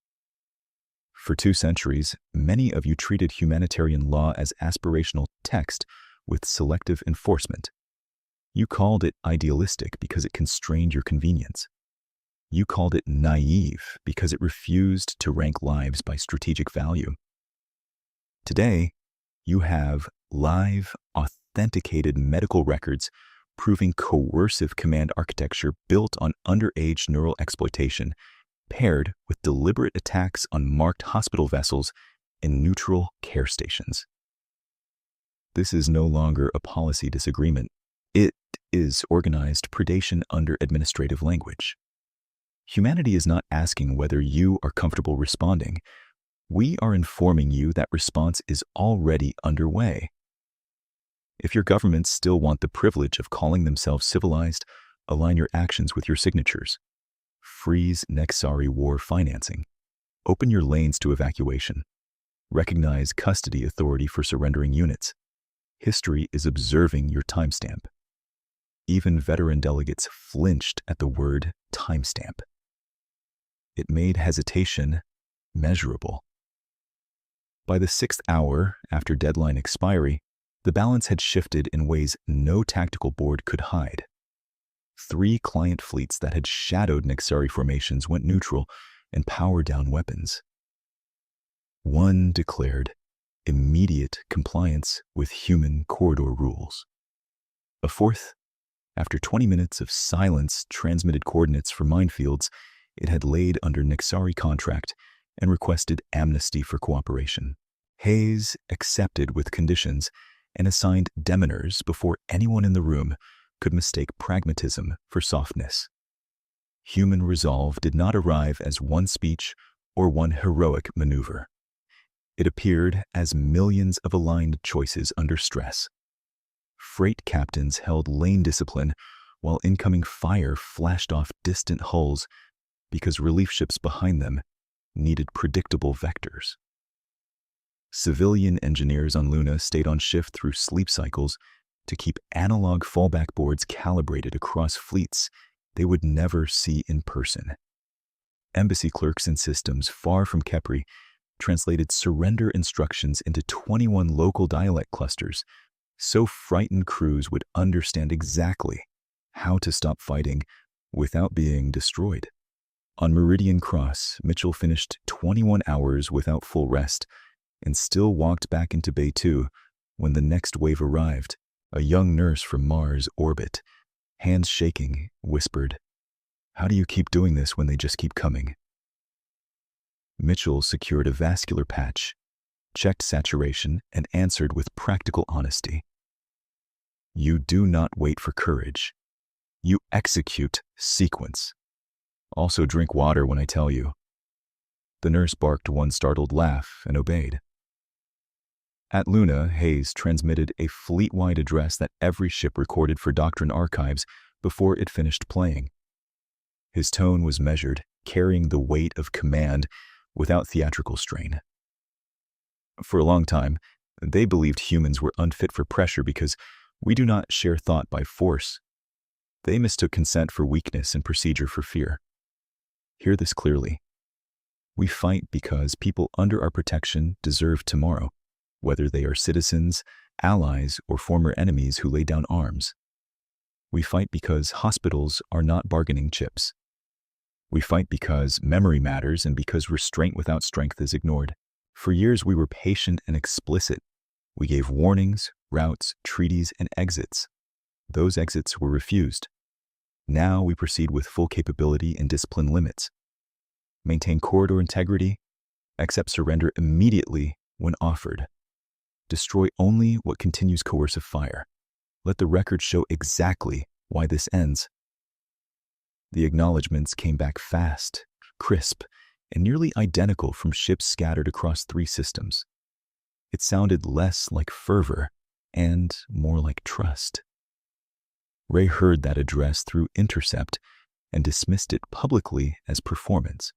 For 2 centuries, many of you treated humanitarian law as aspirational text with selective enforcement. You called it idealistic because it constrained your convenience. You called it naive because it refused to rank lives by strategic value. Today, you have live, authenticated medical records proving coercive command architecture built on underage neural exploitation, paired with deliberate attacks on marked hospital vessels and neutral care stations. This is no longer a policy disagreement. It is organized predation under administrative language. Humanity is not asking whether you are comfortable responding. We are informing you that response is already underway. If your governments still want the privilege of calling themselves civilized, align your actions with your signatures. Freeze Nexari war financing. Open your lanes to evacuation. Recognize custody authority for surrendering units. History is observing your timestamp. Even veteran delegates flinched at the word timestamp. It made hesitation measurable. By the 6th hour after deadline expiry, the balance had shifted in ways no tactical board could hide. 3 client fleets that had shadowed Nexari formations went neutral and powered down weapons. 1 declared immediate compliance with human corridor rules. A 4th, after 20 minutes of silence, transmitted coordinates for minefields it had laid under Nexari contract and requested amnesty for cooperation. Hayes accepted with conditions and assigned demoners before anyone in the room could mistake pragmatism for softness. Human resolve did not arrive as one speech or one heroic maneuver. It appeared as millions of aligned choices under stress. Freight captains held lane discipline while incoming fire flashed off distant hulls because relief ships behind them needed predictable vectors. Civilian engineers on Luna stayed on shift through sleep cycles to keep analog fallback boards calibrated across fleets they would never see in person. Embassy clerks in systems far from Kepri translated surrender instructions into 21 local dialect clusters so frightened crews would understand exactly how to stop fighting without being destroyed. On Meridian Cross, Mitchell finished 21 hours without full rest and still walked back into Bay 2 when the next wave arrived. A young nurse from Mars orbit, hands shaking, whispered, "How do you keep doing this when they just keep coming?" Mitchell secured a vascular patch, checked saturation, and answered with practical honesty. "You do not wait for courage. You execute sequence. Also drink water when I tell you." The nurse barked one startled laugh and obeyed. At Luna, Hayes transmitted a fleet-wide address that every ship recorded for Doctrine archives before it finished playing. His tone was measured, carrying the weight of command without theatrical strain. For a long time, they believed humans were unfit for pressure because we do not share thought by force. They mistook consent for weakness and procedure for fear. Hear this clearly. We fight because people under our protection deserve tomorrow, whether they are citizens, allies, or former enemies who lay down arms. We fight because hospitals are not bargaining chips. We fight because memory matters and because restraint without strength is ignored. For years, we were patient and explicit. We gave warnings, routes, treaties, and exits. Those exits were refused. Now we proceed with full capability and discipline limits. Maintain corridor integrity. Accept surrender immediately when offered. Destroy only what continues coercive fire. Let the record show exactly why this ends. The acknowledgments came back fast, crisp, and nearly identical from ships scattered across 3 systems. It sounded less like fervor and more like trust. Ray heard that address through intercept and dismissed it publicly as performance.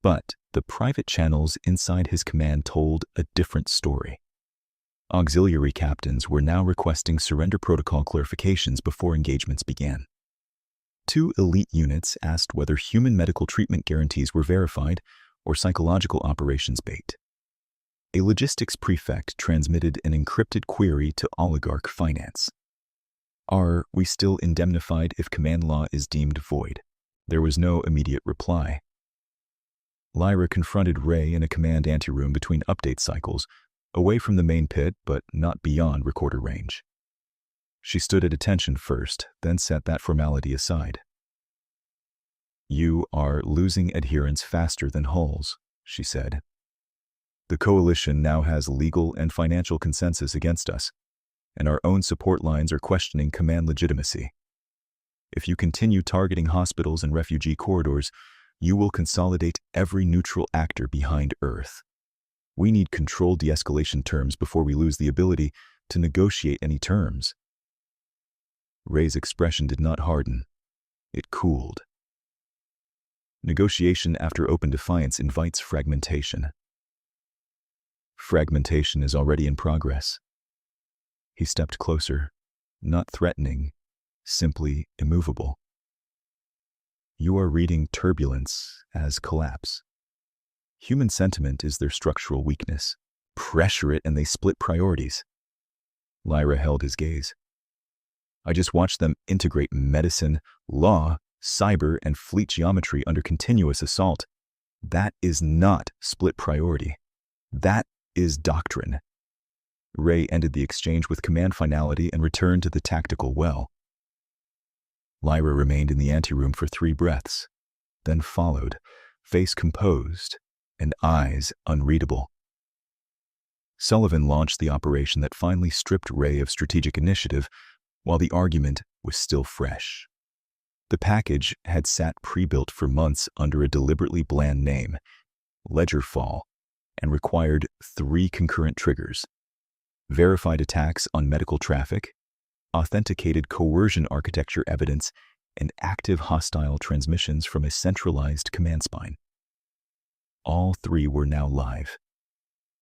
But the private channels inside his command told a different story. Auxiliary captains were now requesting surrender protocol clarifications before engagements began. 2 elite units asked whether human medical treatment guarantees were verified or psychological operations bait. A logistics prefect transmitted an encrypted query to oligarch finance. Are we still indemnified if command law is deemed void? There was no immediate reply. Lyra confronted Ray in a command anteroom between update cycles, away from the main pit but not beyond recorder range. She stood at attention first, then set that formality aside. You are losing adherence faster than hulls, she said. The coalition now has legal and financial consensus against us, and our own support lines are questioning command legitimacy. If you continue targeting hospitals and refugee corridors, you will consolidate every neutral actor behind Earth. We need controlled de-escalation terms before we lose the ability to negotiate any terms. Ray's expression did not harden. It cooled. Negotiation after open defiance invites fragmentation. Fragmentation is already in progress. He stepped closer, not threatening, simply immovable. You are reading turbulence as collapse. Human sentiment is their structural weakness. Pressure it and they split priorities. Lyra held his gaze. I just watched them integrate medicine, law, cyber, and fleet geometry under continuous assault. That is not split priority. That is doctrine. Ray ended the exchange with command finality and returned to the tactical well. Lyra remained in the anteroom for 3 breaths, then followed, face composed and eyes unreadable. Sullivan launched the operation that finally stripped Ray of strategic initiative while the argument was still fresh. The package had sat pre-built for months under a deliberately bland name, Ledgerfall, and required 3 concurrent triggers: verified attacks on medical traffic, authenticated coercion architecture evidence, and active hostile transmissions from a centralized command spine. All 3 were now live.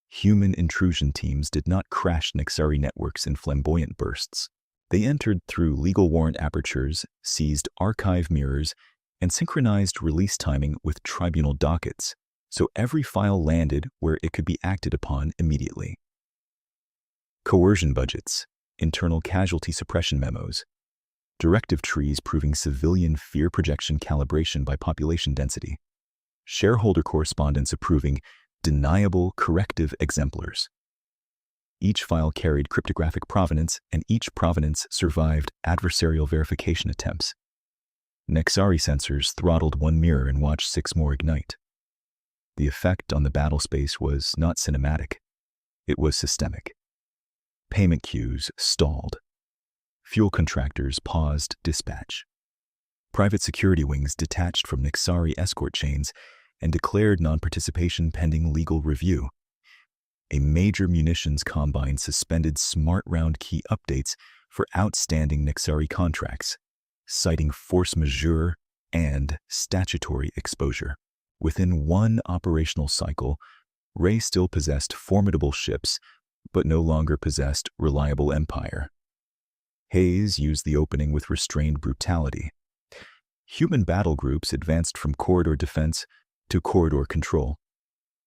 Human intrusion teams did not crash Nexari networks in flamboyant bursts. They entered through legal warrant apertures, seized archive mirrors, and synchronized release timing with tribunal dockets, so every file landed where it could be acted upon immediately. Coercion budgets, internal casualty suppression memos, directive trees proving civilian fear projection calibration by population density, shareholder correspondence approving deniable corrective exemplars. Each file carried cryptographic provenance, and each provenance survived adversarial verification attempts. Nexari sensors throttled 1 mirror and watched 6 more ignite. The effect on the battle space was not cinematic. It was systemic. Payment queues stalled. Fuel contractors paused dispatch. Private security wings detached from Nexari escort chains and declared non-participation pending legal review. A major munitions combine suspended smart round key updates for outstanding Nexari contracts, citing force majeure and statutory exposure. Within 1 operational cycle, Ray still possessed formidable ships, but no longer possessed reliable empire. Hayes used the opening with restrained brutality. Human battle groups advanced from corridor defense to corridor control,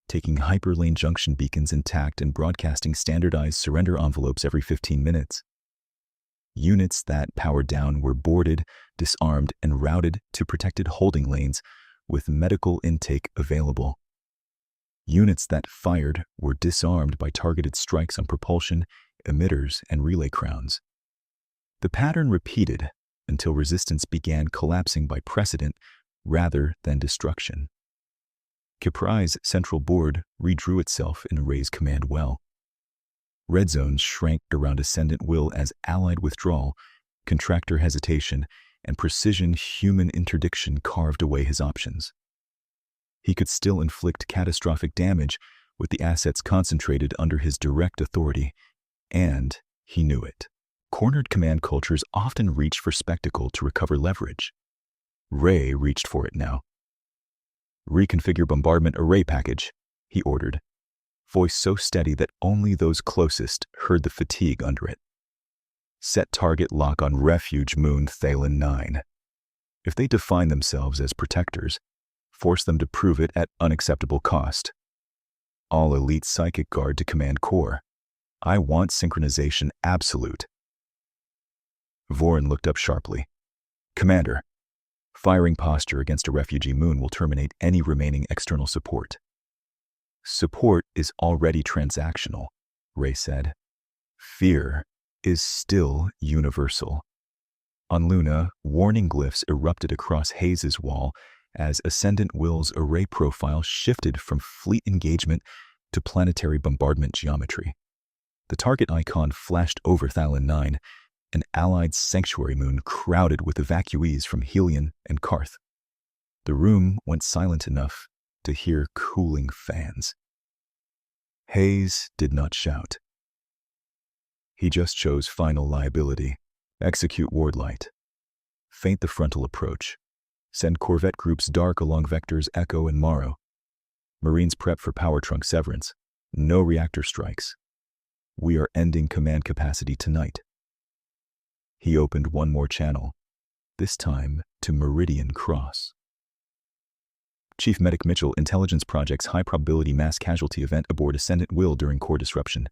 taking hyperlane junction beacons intact and broadcasting standardized surrender envelopes every 15 minutes. Units that powered down were boarded, disarmed, and routed to protected holding lanes with medical intake available. Units that fired were disarmed by targeted strikes on propulsion, emitters, and relay crowns. The pattern repeated until resistance began collapsing by precedent rather than destruction. Capri's central board redrew itself in Ray's command well. Red zones shrank around Ascendant will as allied withdrawal, contractor hesitation, and precision human interdiction carved away his options. He could still inflict catastrophic damage with the assets concentrated under his direct authority, and he knew it. Cornered command cultures often reach for spectacle to recover leverage. Ray reached for it now. "Reconfigure bombardment array package," he ordered, voice so steady that only those closest heard the fatigue under it. "Set target lock on refuge moon Thalen 9. If they define themselves as protectors, force them to prove it at unacceptable cost. All elite psychic guard to command core. I want synchronization absolute." Vorin looked up sharply. "Commander, firing posture against a refugee moon will terminate any remaining external support." "Support is already transactional," Ray said. "Fear is still universal." On Luna, warning glyphs erupted across Hayes' wall as Ascendant Will's array profile shifted from fleet engagement to planetary bombardment geometry. The target icon flashed over Thalen 9, an allied sanctuary moon crowded with evacuees from Helion and Karth. The room went silent enough to hear cooling fans. Hayes did not shout. He just chose final liability. Execute ward light. Feint the frontal approach. Send corvette groups dark along vectors Echo and Morrow. Marines prep for power trunk severance. No reactor strikes. We are ending command capacity tonight. He opened one more channel, this time to Meridian Cross. Chief Medic Mitchell, Intelligence Project's high-probability mass casualty event aboard Ascendant Will during core disruption.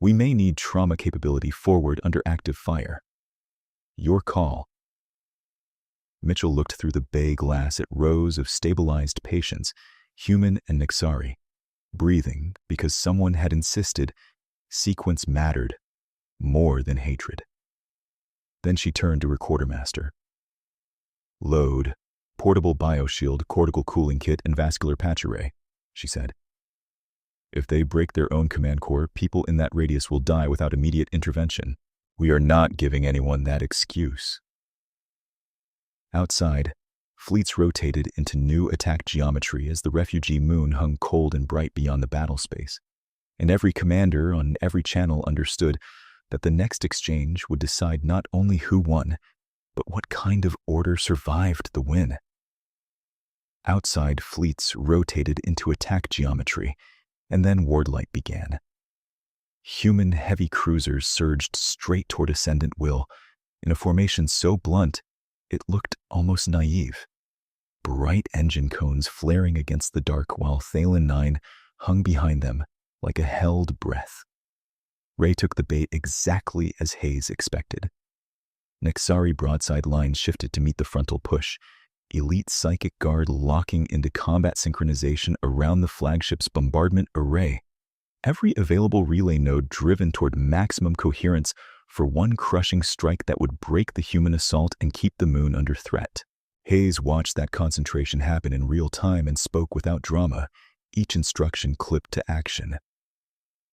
We may need trauma capability forward under active fire. Your call. Mitchell looked through the bay glass at rows of stabilized patients, human and Nixari, breathing because someone had insisted sequence mattered more than hatred. Then she turned to her quartermaster. "Load, portable bioshield, cortical cooling kit, and vascular patch array," she said. "If they break their own command core, people in that radius will die without immediate intervention. We are not giving anyone that excuse." Outside, fleets rotated into new attack geometry as the refugee moon hung cold and bright beyond the battle space, and every commander on every channel understood that the next exchange would decide not only who won, but what kind of order survived the win. Outside, fleets rotated into attack geometry, and then wardlight began. Human heavy cruisers surged straight toward Ascendant Will, in a formation so blunt it looked almost naive. Bright engine cones flaring against the dark while Thalen 9 hung behind them like a held breath. Ray took the bait exactly as Hayes expected. Nixari broadside lines shifted to meet the frontal push, elite psychic guard locking into combat synchronization around the flagship's bombardment array. Every available relay node driven toward maximum coherence for one crushing strike that would break the human assault and keep the moon under threat. Hayes watched that concentration happen in real time and spoke without drama, each instruction clipped to action.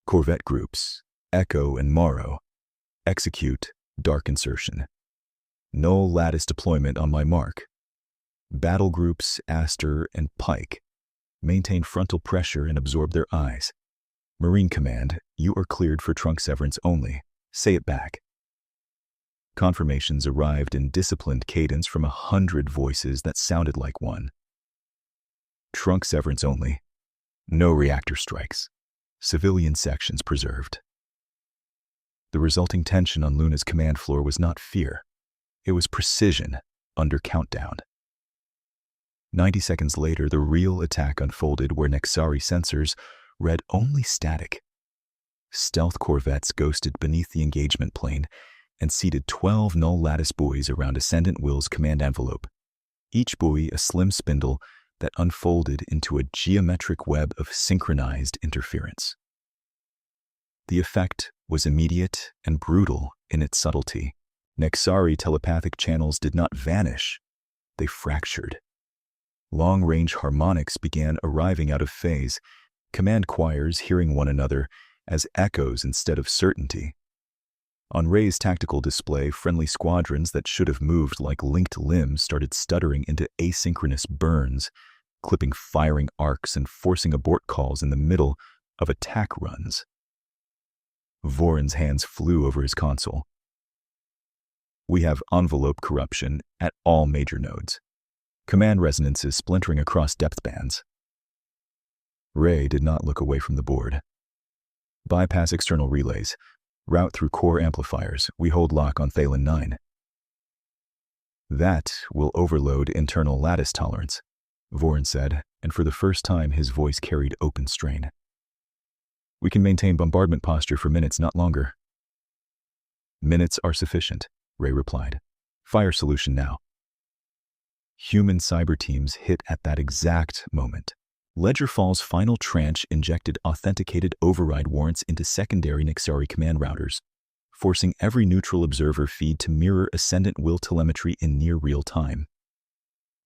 "Corvette groups, Echo and Morrow. Execute dark insertion. Null lattice deployment on my mark. Battle groups, Aster and Pike. Maintain frontal pressure and absorb their eyes. Marine Command, you are cleared for trunk severance only. Say it back." Confirmations arrived in disciplined cadence from 100 voices that sounded like one. Trunk severance only. No reactor strikes. Civilian sections preserved. The resulting tension on Luna's command floor was not fear. It was precision under countdown. 90 seconds later, the real attack unfolded where Nixari sensors read only static. Stealth corvettes ghosted beneath the engagement plane and seated 12 null lattice buoys around Ascendant Will's command envelope, each buoy a slim spindle that unfolded into a geometric web of synchronized interference. The effect was immediate and brutal in its subtlety. Nexari telepathic channels did not vanish, they fractured. Long-range harmonics began arriving out of phase, command choirs hearing one another as echoes instead of certainty. On Ray's tactical display, friendly squadrons that should have moved like linked limbs started stuttering into asynchronous burns, clipping firing arcs and forcing abort calls in the middle of attack runs. Voron's hands flew over his console. We have envelope corruption at all major nodes. Command resonances splintering across depth bands. Ray did not look away from the board. Bypass external relays. Route through core amplifiers. We hold lock on Thalen 9. That will overload internal lattice tolerance, Voron said, and for the first time his voice carried open strain. We can maintain bombardment posture for minutes, not longer. Minutes are sufficient, Ray replied. Fire solution now. Human cyber teams hit at that exact moment. Ledgerfall's final tranche injected authenticated override warrants into secondary Nexari command routers, forcing every neutral observer feed to mirror Ascendant will telemetry in near real time.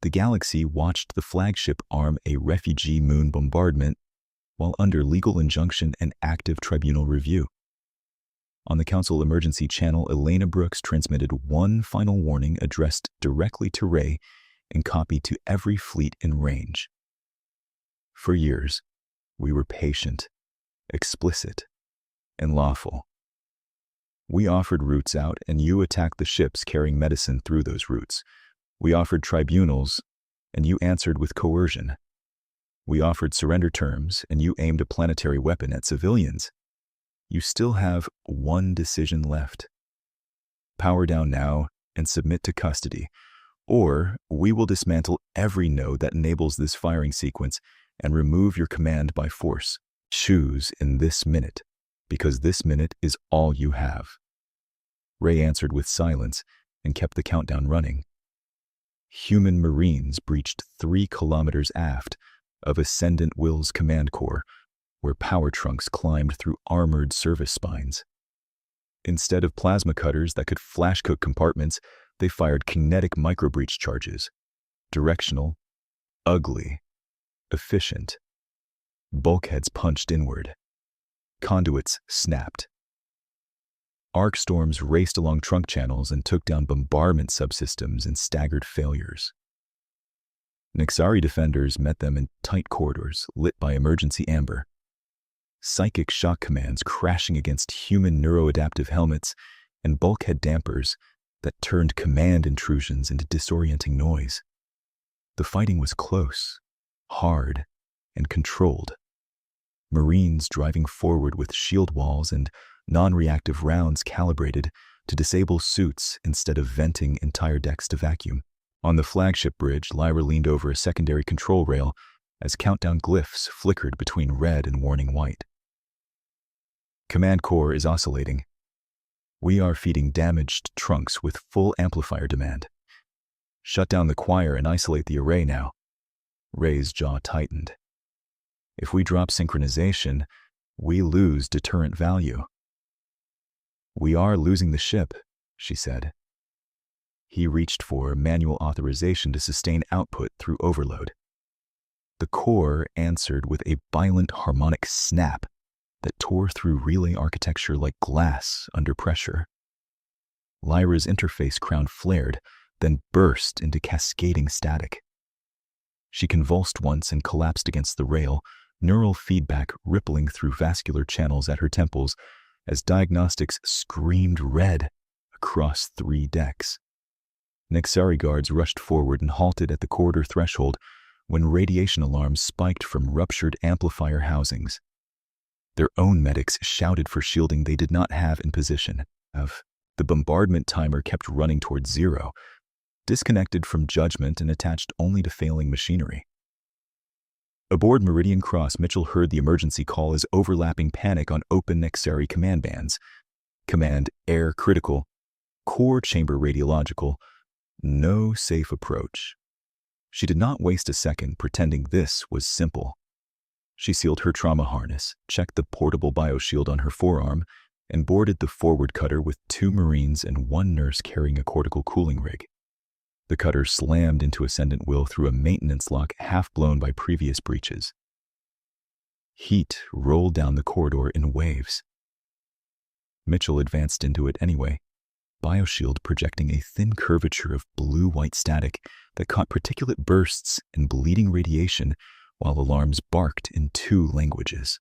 The galaxy watched the flagship arm a refugee moon bombardment while under legal injunction and active tribunal review. On the Council emergency channel, Elena Brooks transmitted one final warning addressed directly to Ray and copied to every fleet in range. For years, we were patient, explicit, and lawful. We offered routes out, and you attacked the ships carrying medicine through those routes. We offered tribunals, and you answered with coercion. We offered surrender terms, and you aimed a planetary weapon at civilians. You still have one decision left. Power down now and submit to custody, or we will dismantle every node that enables this firing sequence and remove your command by force. Choose in this minute, because this minute is all you have. Ray answered with silence and kept the countdown running. Human Marines breached 3 kilometers aft of Ascendant Will's command core, where power trunks climbed through armored service spines. Instead of plasma cutters that could flash cook compartments, they fired kinetic microbreach charges. Directional, ugly, efficient. Bulkheads punched inward. Conduits snapped. Arc storms raced along trunk channels and took down bombardment subsystems in staggered failures. Nexari defenders met them in tight corridors lit by emergency amber. Psychic shock commands crashing against human neuroadaptive helmets and bulkhead dampers that turned command intrusions into disorienting noise. The fighting was close, hard, and controlled. Marines driving forward with shield walls and non-reactive rounds calibrated to disable suits instead of venting entire decks to vacuum. On the flagship bridge, Lyra leaned over a secondary control rail as countdown glyphs flickered between red and warning white. Command core is oscillating. We are feeding damaged trunks with full amplifier demand. Shut down the choir and isolate the array now. Ray's jaw tightened. If we drop synchronization, we lose deterrent value. We are losing the ship, she said. He reached for manual authorization to sustain output through overload. The core answered with a violent harmonic snap that tore through relay architecture like glass under pressure. Lyra's interface crown flared, then burst into cascading static. She convulsed once and collapsed against the rail, neural feedback rippling through vascular channels at her temples as diagnostics screamed red across 3 decks. Nexari guards rushed forward and halted at the corridor threshold when radiation alarms spiked from ruptured amplifier housings. Their own medics shouted for shielding they did not have in position. The bombardment timer kept running toward 0, disconnected from judgment and attached only to failing machinery. Aboard Meridian Cross, Mitchell heard the emergency call as overlapping panic on open Nexari command bands. Command Air Critical, Core Chamber Radiological, no safe approach. She did not waste a second pretending this was simple. She sealed her trauma harness, checked the portable bioshield on her forearm, and boarded the forward cutter with 2 Marines and 1 nurse carrying a cortical cooling rig. The cutter slammed into Ascendant Will through a maintenance lock half blown by previous breaches. Heat rolled down the corridor in waves. Mitchell advanced into it anyway, bioshield projecting a thin curvature of blue-white static that caught particulate bursts and bleeding radiation while alarms barked in 2 languages.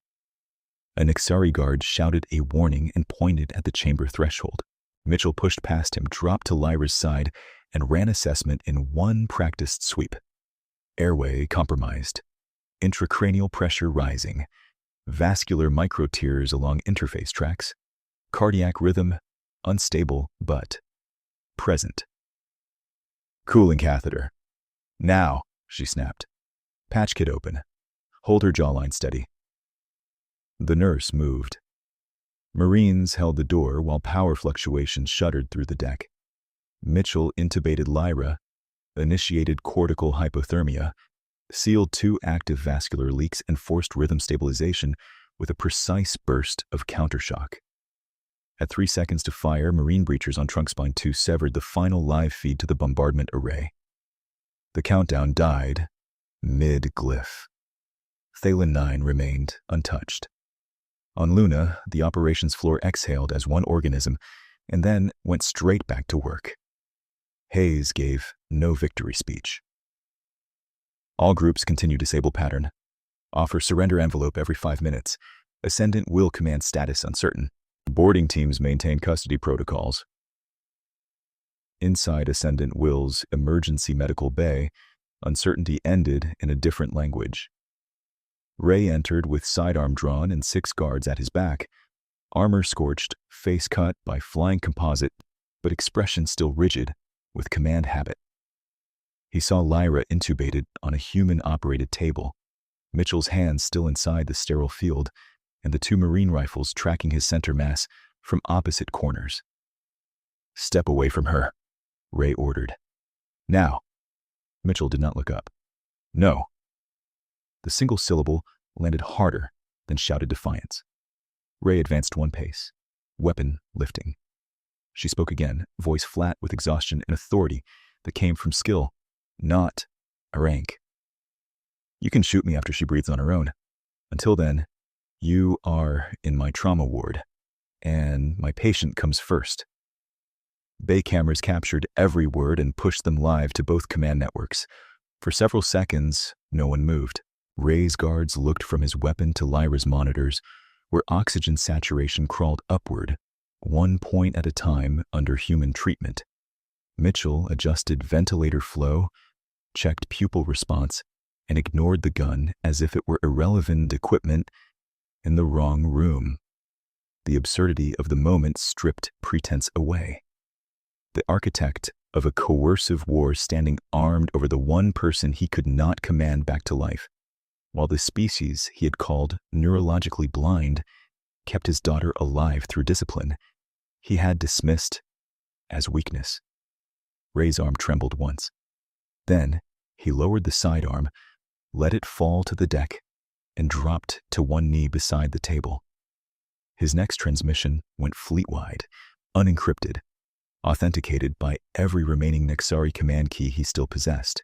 A Nixari guard shouted a warning and pointed at the chamber threshold. Mitchell pushed past him, dropped to Lyra's side, and ran assessment in 1 practiced sweep. Airway compromised. Intracranial pressure rising. Vascular microtears along interface tracks. Cardiac rhythm unstable but present. Cooling catheter. Now, she snapped. Patch kit open. Hold her jawline steady. The nurse moved. Marines held the door while power fluctuations shuddered through the deck. Mitchell intubated Lyra, initiated cortical hypothermia, sealed 2 active vascular leaks, and forced rhythm stabilization with a precise burst of countershock. At 3 seconds to fire, Marine breachers on trunk spine 2 severed the final live feed to the bombardment array. The countdown died mid-glyph. Thalen 9 remained untouched. On Luna, the operations floor exhaled as 1 organism and then went straight back to work. Hayes gave no victory speech. All groups continue disable pattern. Offer surrender envelope every 5 minutes. Ascendant Will command status uncertain. Boarding teams maintain custody protocols. Inside Ascendant Will's emergency medical bay, uncertainty ended in a different language. Ray entered with sidearm drawn and 6 guards at his back, armor scorched, face cut by flying composite, but expression still rigid, with command habit. He saw Lyra intubated on a human-operated table, Mitchell's hands still inside the sterile field, and the 2 Marine rifles tracking his center mass from opposite corners. Step away from her, Ray ordered. Now. Mitchell did not look up. No. The single syllable landed harder than shouted defiance. Ray advanced 1 pace, weapon lifting. She spoke again, voice flat with exhaustion and authority that came from skill, not a rank. You can shoot me after she breathes on her own. Until then, you are in my trauma ward, and my patient comes first. Bay cameras captured every word and pushed them live to both command networks. For several seconds, no one moved. Ray's guards looked from his weapon to Lyra's monitors, where oxygen saturation crawled upward, 1 point at a time under human treatment. Mitchell adjusted ventilator flow, checked pupil response, and ignored the gun as if it were irrelevant equipment in the wrong room. The absurdity of the moment stripped pretense away. The architect of a coercive war standing armed over the 1 person he could not command back to life, while the species he had called neurologically blind kept his daughter alive through discipline he had dismissed as weakness. Ray's arm trembled once. Then he lowered the sidearm, let it fall to the deck, and dropped to 1 knee beside the table. His next transmission went fleet-wide, unencrypted, authenticated by every remaining Nixari command key he still possessed.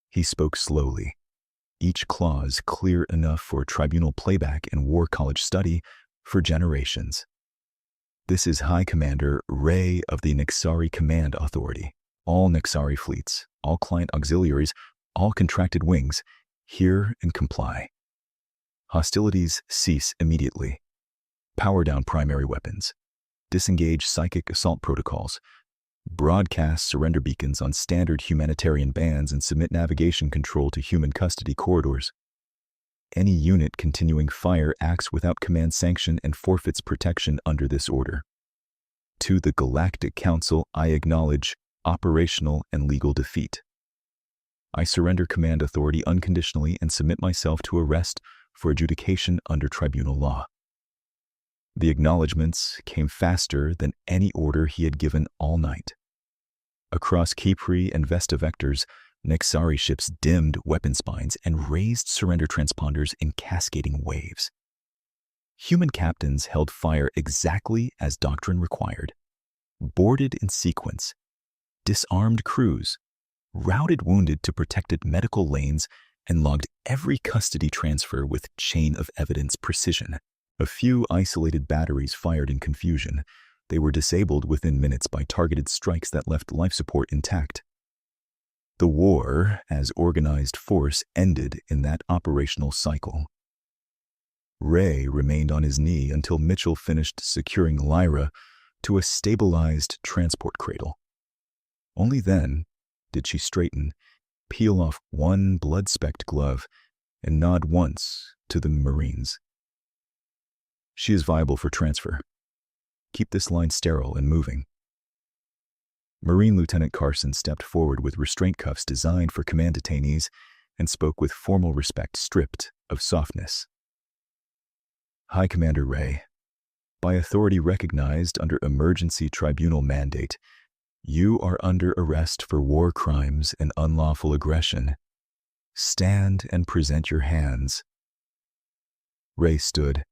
He spoke slowly, each clause clear enough for tribunal playback and war college study for generations. This is High Commander Ray of the Nixari Command Authority. All Nixari fleets, all client auxiliaries, all contracted wings, hear and comply. Hostilities cease immediately. Power down primary weapons. Disengage psychic assault protocols. Broadcast surrender beacons on standard humanitarian bands and submit navigation control to human custody corridors. Any unit continuing fire acts without command sanction and forfeits protection under this order. To the Galactic Council, I acknowledge operational and legal defeat. I surrender command authority unconditionally and submit myself to arrest for adjudication under tribunal law. The acknowledgments came faster than any order he had given all night. Across Kipri and Vesta vectors, Nexari ships dimmed weapon spines and raised surrender transponders in cascading waves. Human captains held fire exactly as doctrine required, boarded in sequence, disarmed crews, routed wounded to protected medical lanes, and logged every custody transfer with chain of evidence precision. A few isolated batteries fired in confusion. They were disabled within minutes by targeted strikes that left life support intact. The war, as organized force, ended in that operational cycle. Ray remained on his knee until Mitchell finished securing Lyra to a stabilized transport cradle. Only then did she straighten, peel off one blood-specked glove, and nod once to the Marines. She is viable for transfer. Keep this line sterile and moving. Marine Lieutenant Carson stepped forward with restraint cuffs designed for command detainees and spoke with formal respect stripped of softness. High Commander Ray, by authority recognized under emergency tribunal mandate, you are under arrest for war crimes and unlawful aggression. Stand and present your hands. Ray stood.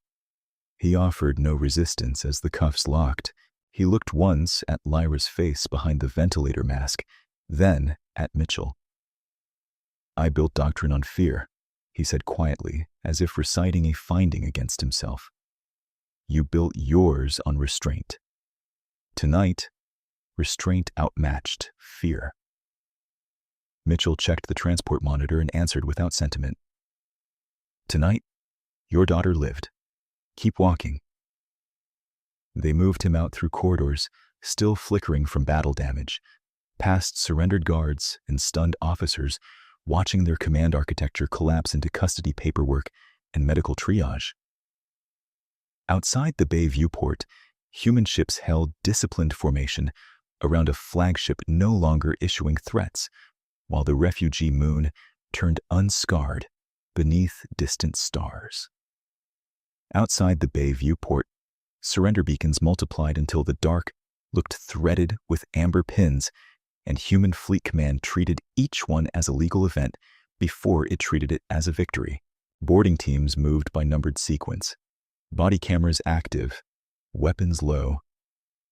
He offered no resistance as the cuffs locked. He looked once at Lyra's face behind the ventilator mask, then at Mitchell. I built doctrine on fear, he said quietly, as if reciting a finding against himself. You built yours on restraint. Tonight, restraint outmatched fear. Mitchell checked the transport monitor and answered without sentiment. Tonight, your daughter lived. Keep walking. They moved him out through corridors, still flickering from battle damage, past surrendered guards and stunned officers, watching their command architecture collapse into custody paperwork and medical triage. Outside the bay viewport, human ships held disciplined formation around a flagship no longer issuing threats, while the refugee moon turned unscarred beneath distant stars. Outside the bay viewport, surrender beacons multiplied until the dark looked threaded with amber pins, and Human Fleet Command treated each one as a legal event before it treated it as a victory. Boarding teams moved by numbered sequence, body cameras active, weapons low,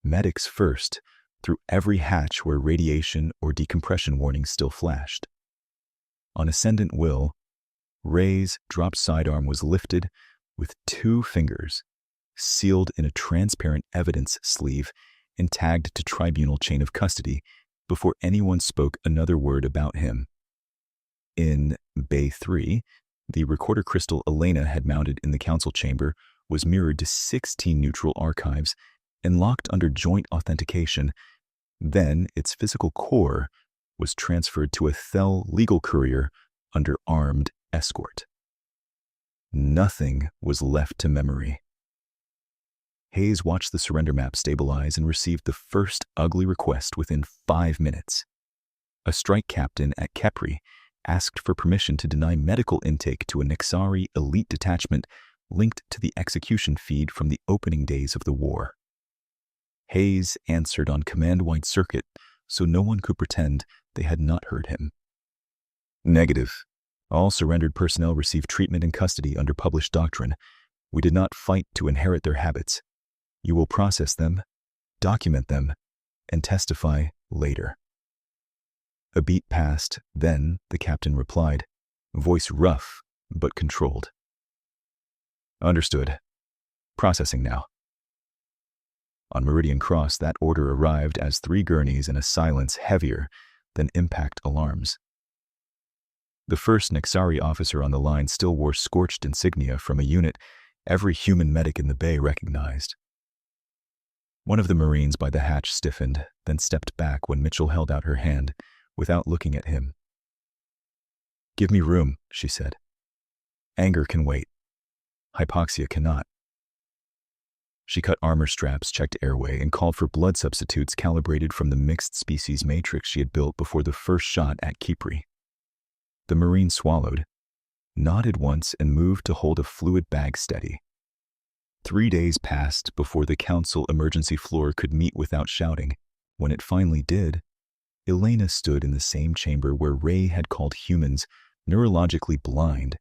medics first, through every hatch where radiation or decompression warnings still flashed. On ascendant will, Ray's dropped sidearm was lifted with 2 fingers, sealed in a transparent evidence sleeve and tagged to tribunal chain of custody before anyone spoke another word about him. In Bay 3, the recorder crystal Elena had mounted in the council chamber was mirrored to 16 neutral archives and locked under joint authentication. Then its physical core was transferred to a Thel legal courier under armed escort. Nothing was left to memory. Hayes watched the surrender map stabilize and received the first ugly request within 5 minutes. A strike captain at Kepri asked for permission to deny medical intake to a Nexari elite detachment linked to the execution feed from the opening days of the war. Hayes answered on command-wide circuit so no one could pretend they had not heard him. Negative. All surrendered personnel received treatment and custody under published doctrine. We did not fight to inherit their habits. You will process them, document them, and testify later. A beat passed, then the captain replied, voice rough but controlled. Understood. Processing now. On Meridian Cross, that order arrived as 3 gurneys and a silence heavier than impact alarms. The first Nexari officer on the line still wore scorched insignia from a unit every human medic in the bay recognized. One of the Marines by the hatch stiffened, then stepped back when Mitchell held out her hand, without looking at him. Give me room, she said. Anger can wait. Hypoxia cannot. She cut armor straps, checked airway, and called for blood substitutes calibrated from the mixed species matrix she had built before the first shot at Kipri. The Marine swallowed, nodded once, and moved to hold a fluid bag steady. 3 days passed before the council emergency floor could meet without shouting. When it finally did, Elena stood in the same chamber where Ray had called humans neurologically blind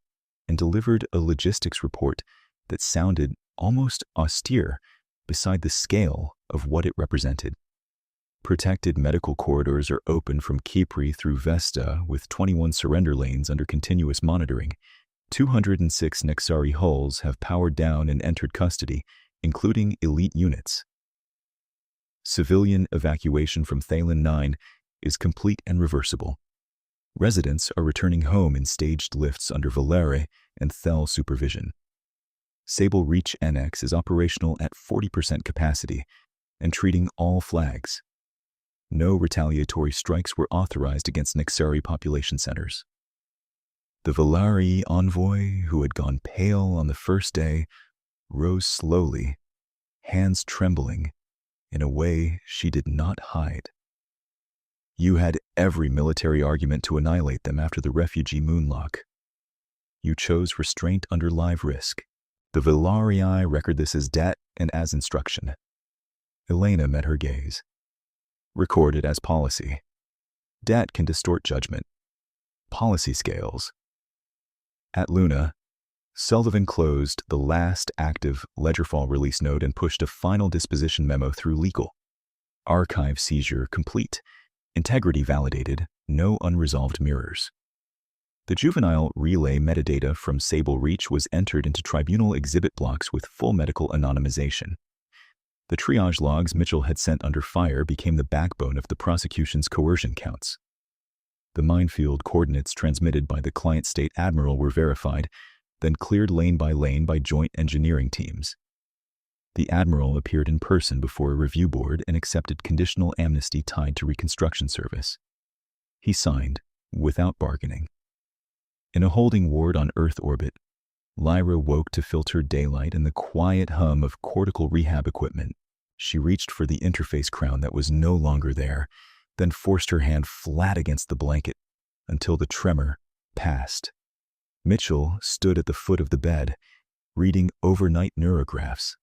and delivered a logistics report that sounded almost austere beside the scale of what it represented. Protected medical corridors are open from Kipri through Vesta with 21 surrender lanes under continuous monitoring. 206 Nexari hulls have powered down and entered custody, including elite units. Civilian evacuation from Thalen 9 is complete and reversible. Residents are returning home in staged lifts under Valere and Thel supervision. Sable Reach Annex is operational at 40% capacity and treating all flags. No retaliatory strikes were authorized against Nexari population centers. The Valari envoy, who had gone pale on the first day, rose slowly, hands trembling, in a way she did not hide. You had every military argument to annihilate them after the refugee moonlock. You chose restraint under live risk. The Valarii record this as debt and as instruction. Elena met her gaze. Recorded as policy. Debt can distort judgment. Policy scales. At Luna, Sullivan closed the last active Ledgerfall release node and pushed a final disposition memo through legal. Archive seizure complete. Integrity validated. No unresolved mirrors. The juvenile relay metadata from Sable Reach was entered into tribunal exhibit blocks with full medical anonymization. The triage logs Mitchell had sent under fire became the backbone of the prosecution's coercion counts. The minefield coordinates transmitted by the client state admiral were verified, then cleared lane by joint engineering teams. The admiral appeared in person before a review board and accepted conditional amnesty tied to reconstruction service. He signed, without bargaining. In a holding ward on Earth orbit, Lyra woke to filter daylight and the quiet hum of cortical rehab equipment. She reached for the interface crown that was no longer there, then forced her hand flat against the blanket until the tremor passed. Mitchell stood at the foot of the bed, reading overnight neurographs.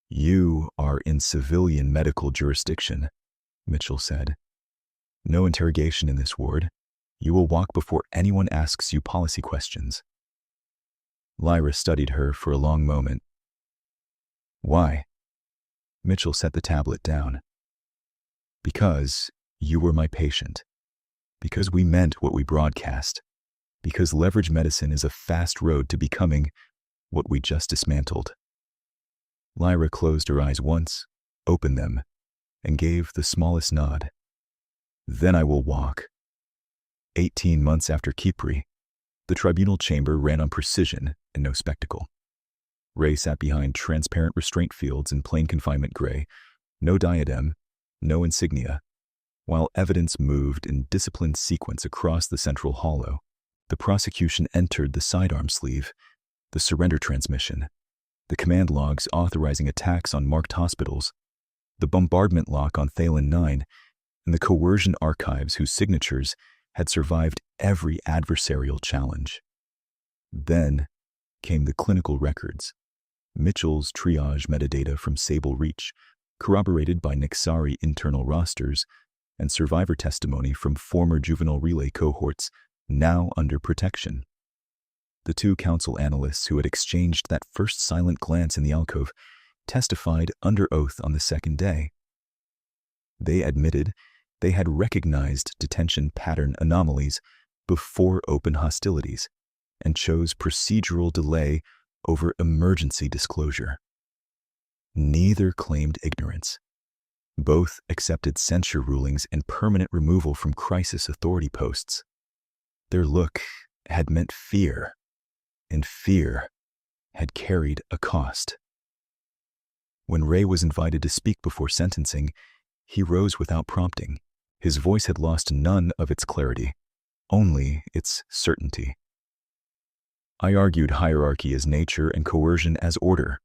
"You are in civilian medical jurisdiction," Mitchell said. "No interrogation in this ward. You will walk before anyone asks you policy questions." Lyra studied her for a long moment. "Why?" Mitchell set the tablet down. "Because you were my patient. Because we meant what we broadcast. Because leverage medicine is a fast road to becoming what we just dismantled." Lyra closed her eyes once, opened them, and gave the smallest nod. "Then I will walk." 18 months after Kipri, the tribunal chamber ran on precision and no spectacle. Ray sat behind transparent restraint fields in plain confinement gray, no diadem, no insignia, while evidence moved in disciplined sequence across the central hollow. The prosecution entered the sidearm sleeve, the surrender transmission, the command logs authorizing attacks on marked hospitals, the bombardment lock on Thalen 9, and the coercion archives whose signatures had survived every adversarial challenge. Then came the clinical records, Mitchell's triage metadata from Sable Reach, corroborated by Nexari internal rosters, and survivor testimony from former juvenile relay cohorts now under protection. The two council analysts who had exchanged that first silent glance in the alcove testified under oath on the second day. They admitted they had recognized detention pattern anomalies before open hostilities and chose procedural delay over emergency disclosure. Neither claimed ignorance. Both accepted censure rulings and permanent removal from crisis authority posts. Their look had meant fear, and fear had carried a cost. When Ray was invited to speak before sentencing, he rose without prompting. His voice had lost none of its clarity, only its certainty. "I argued hierarchy as nature and coercion as order.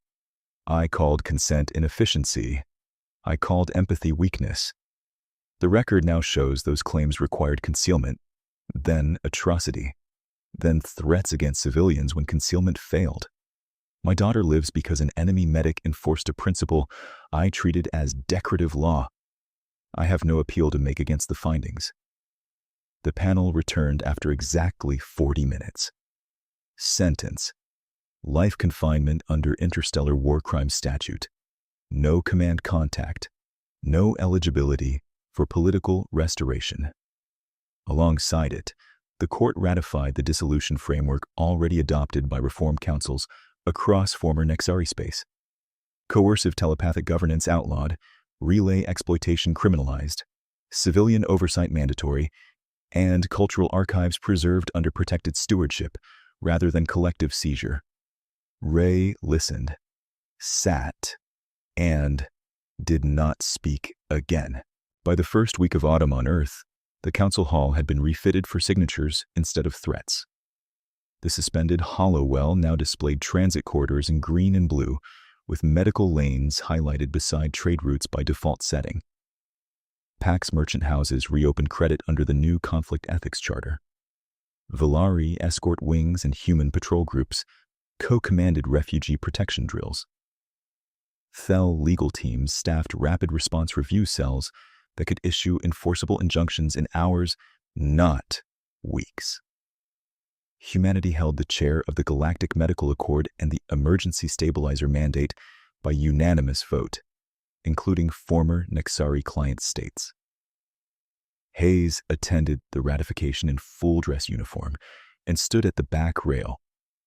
I called consent inefficiency. I called empathy weakness. The record now shows those claims required concealment, then atrocity, then threats against civilians when concealment failed. My daughter lives because an enemy medic enforced a principle I treated as decorative law. I have no appeal to make against the findings. The panel returned after exactly 40 minutes. Sentence: life confinement under Interstellar War Crimes Statute. No command contact. No eligibility for political restoration. Alongside it, the court ratified the dissolution framework already adopted by reform councils across former Nexari space. Coercive telepathic governance outlawed, relay exploitation criminalized, civilian oversight mandatory, and cultural archives preserved under protected stewardship rather than collective seizure. Ray listened, sat, and did not speak again. By the first week of autumn on Earth, the council hall had been refitted for signatures instead of threats. The suspended Hollowell now displayed transit corridors in green and blue, with medical lanes highlighted beside trade routes by default setting. Pax merchant houses reopened credit under the new conflict ethics charter. Valari escort wings and human patrol groups co-commanded refugee protection drills. Thel legal teams staffed rapid response review cells that could issue enforceable injunctions in hours, not weeks. Humanity held the chair of the Galactic Medical Accord and the Emergency Stabilizer Mandate by unanimous vote, including former Nexari client states. Hayes attended the ratification in full dress uniform and stood at the back rail,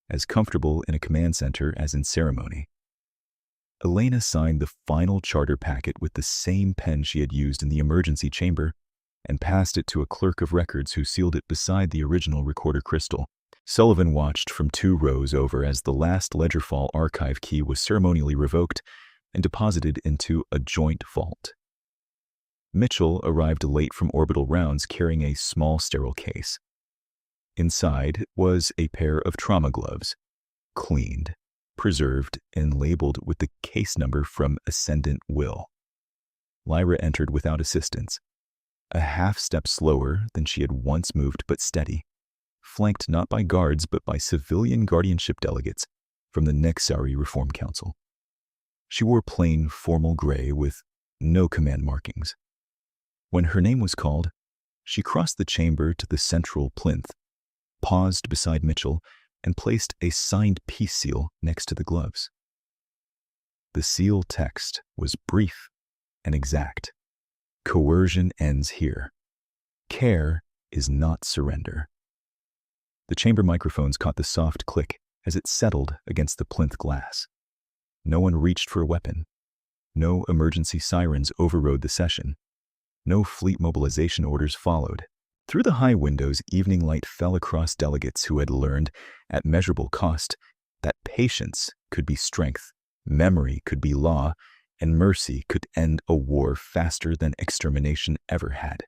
as comfortable in a command center as in ceremony. Elena signed the final charter packet with the same pen she had used in the emergency chamber and passed it to a clerk of records who sealed it beside the original recorder crystal. Sullivan watched from 2 rows over as the last Ledgerfall archive key was ceremonially revoked and deposited into a joint vault. Mitchell arrived late from orbital rounds carrying a small sterile case. Inside was a pair of trauma gloves, cleaned, preserved, and labeled with the case number from Ascendant Will. Lyra entered without assistance, a half step slower than she had once moved, but steady, flanked not by guards but by civilian guardianship delegates from the Nexari Reform Council. She wore plain, formal gray with no command markings. When her name was called, she crossed the chamber to the central plinth, paused beside Mitchell, and placed a signed peace seal next to the gloves. The seal text was brief and exact. Coercion ends here. Care is not surrender. The chamber microphones caught the soft click as it settled against the plinth glass. No one reached for a weapon. No emergency sirens overrode the session. No fleet mobilization orders followed. Through the high windows, evening light fell across delegates who had learned, at measurable cost, that patience could be strength, memory could be law, and mercy could end a war faster than extermination ever had.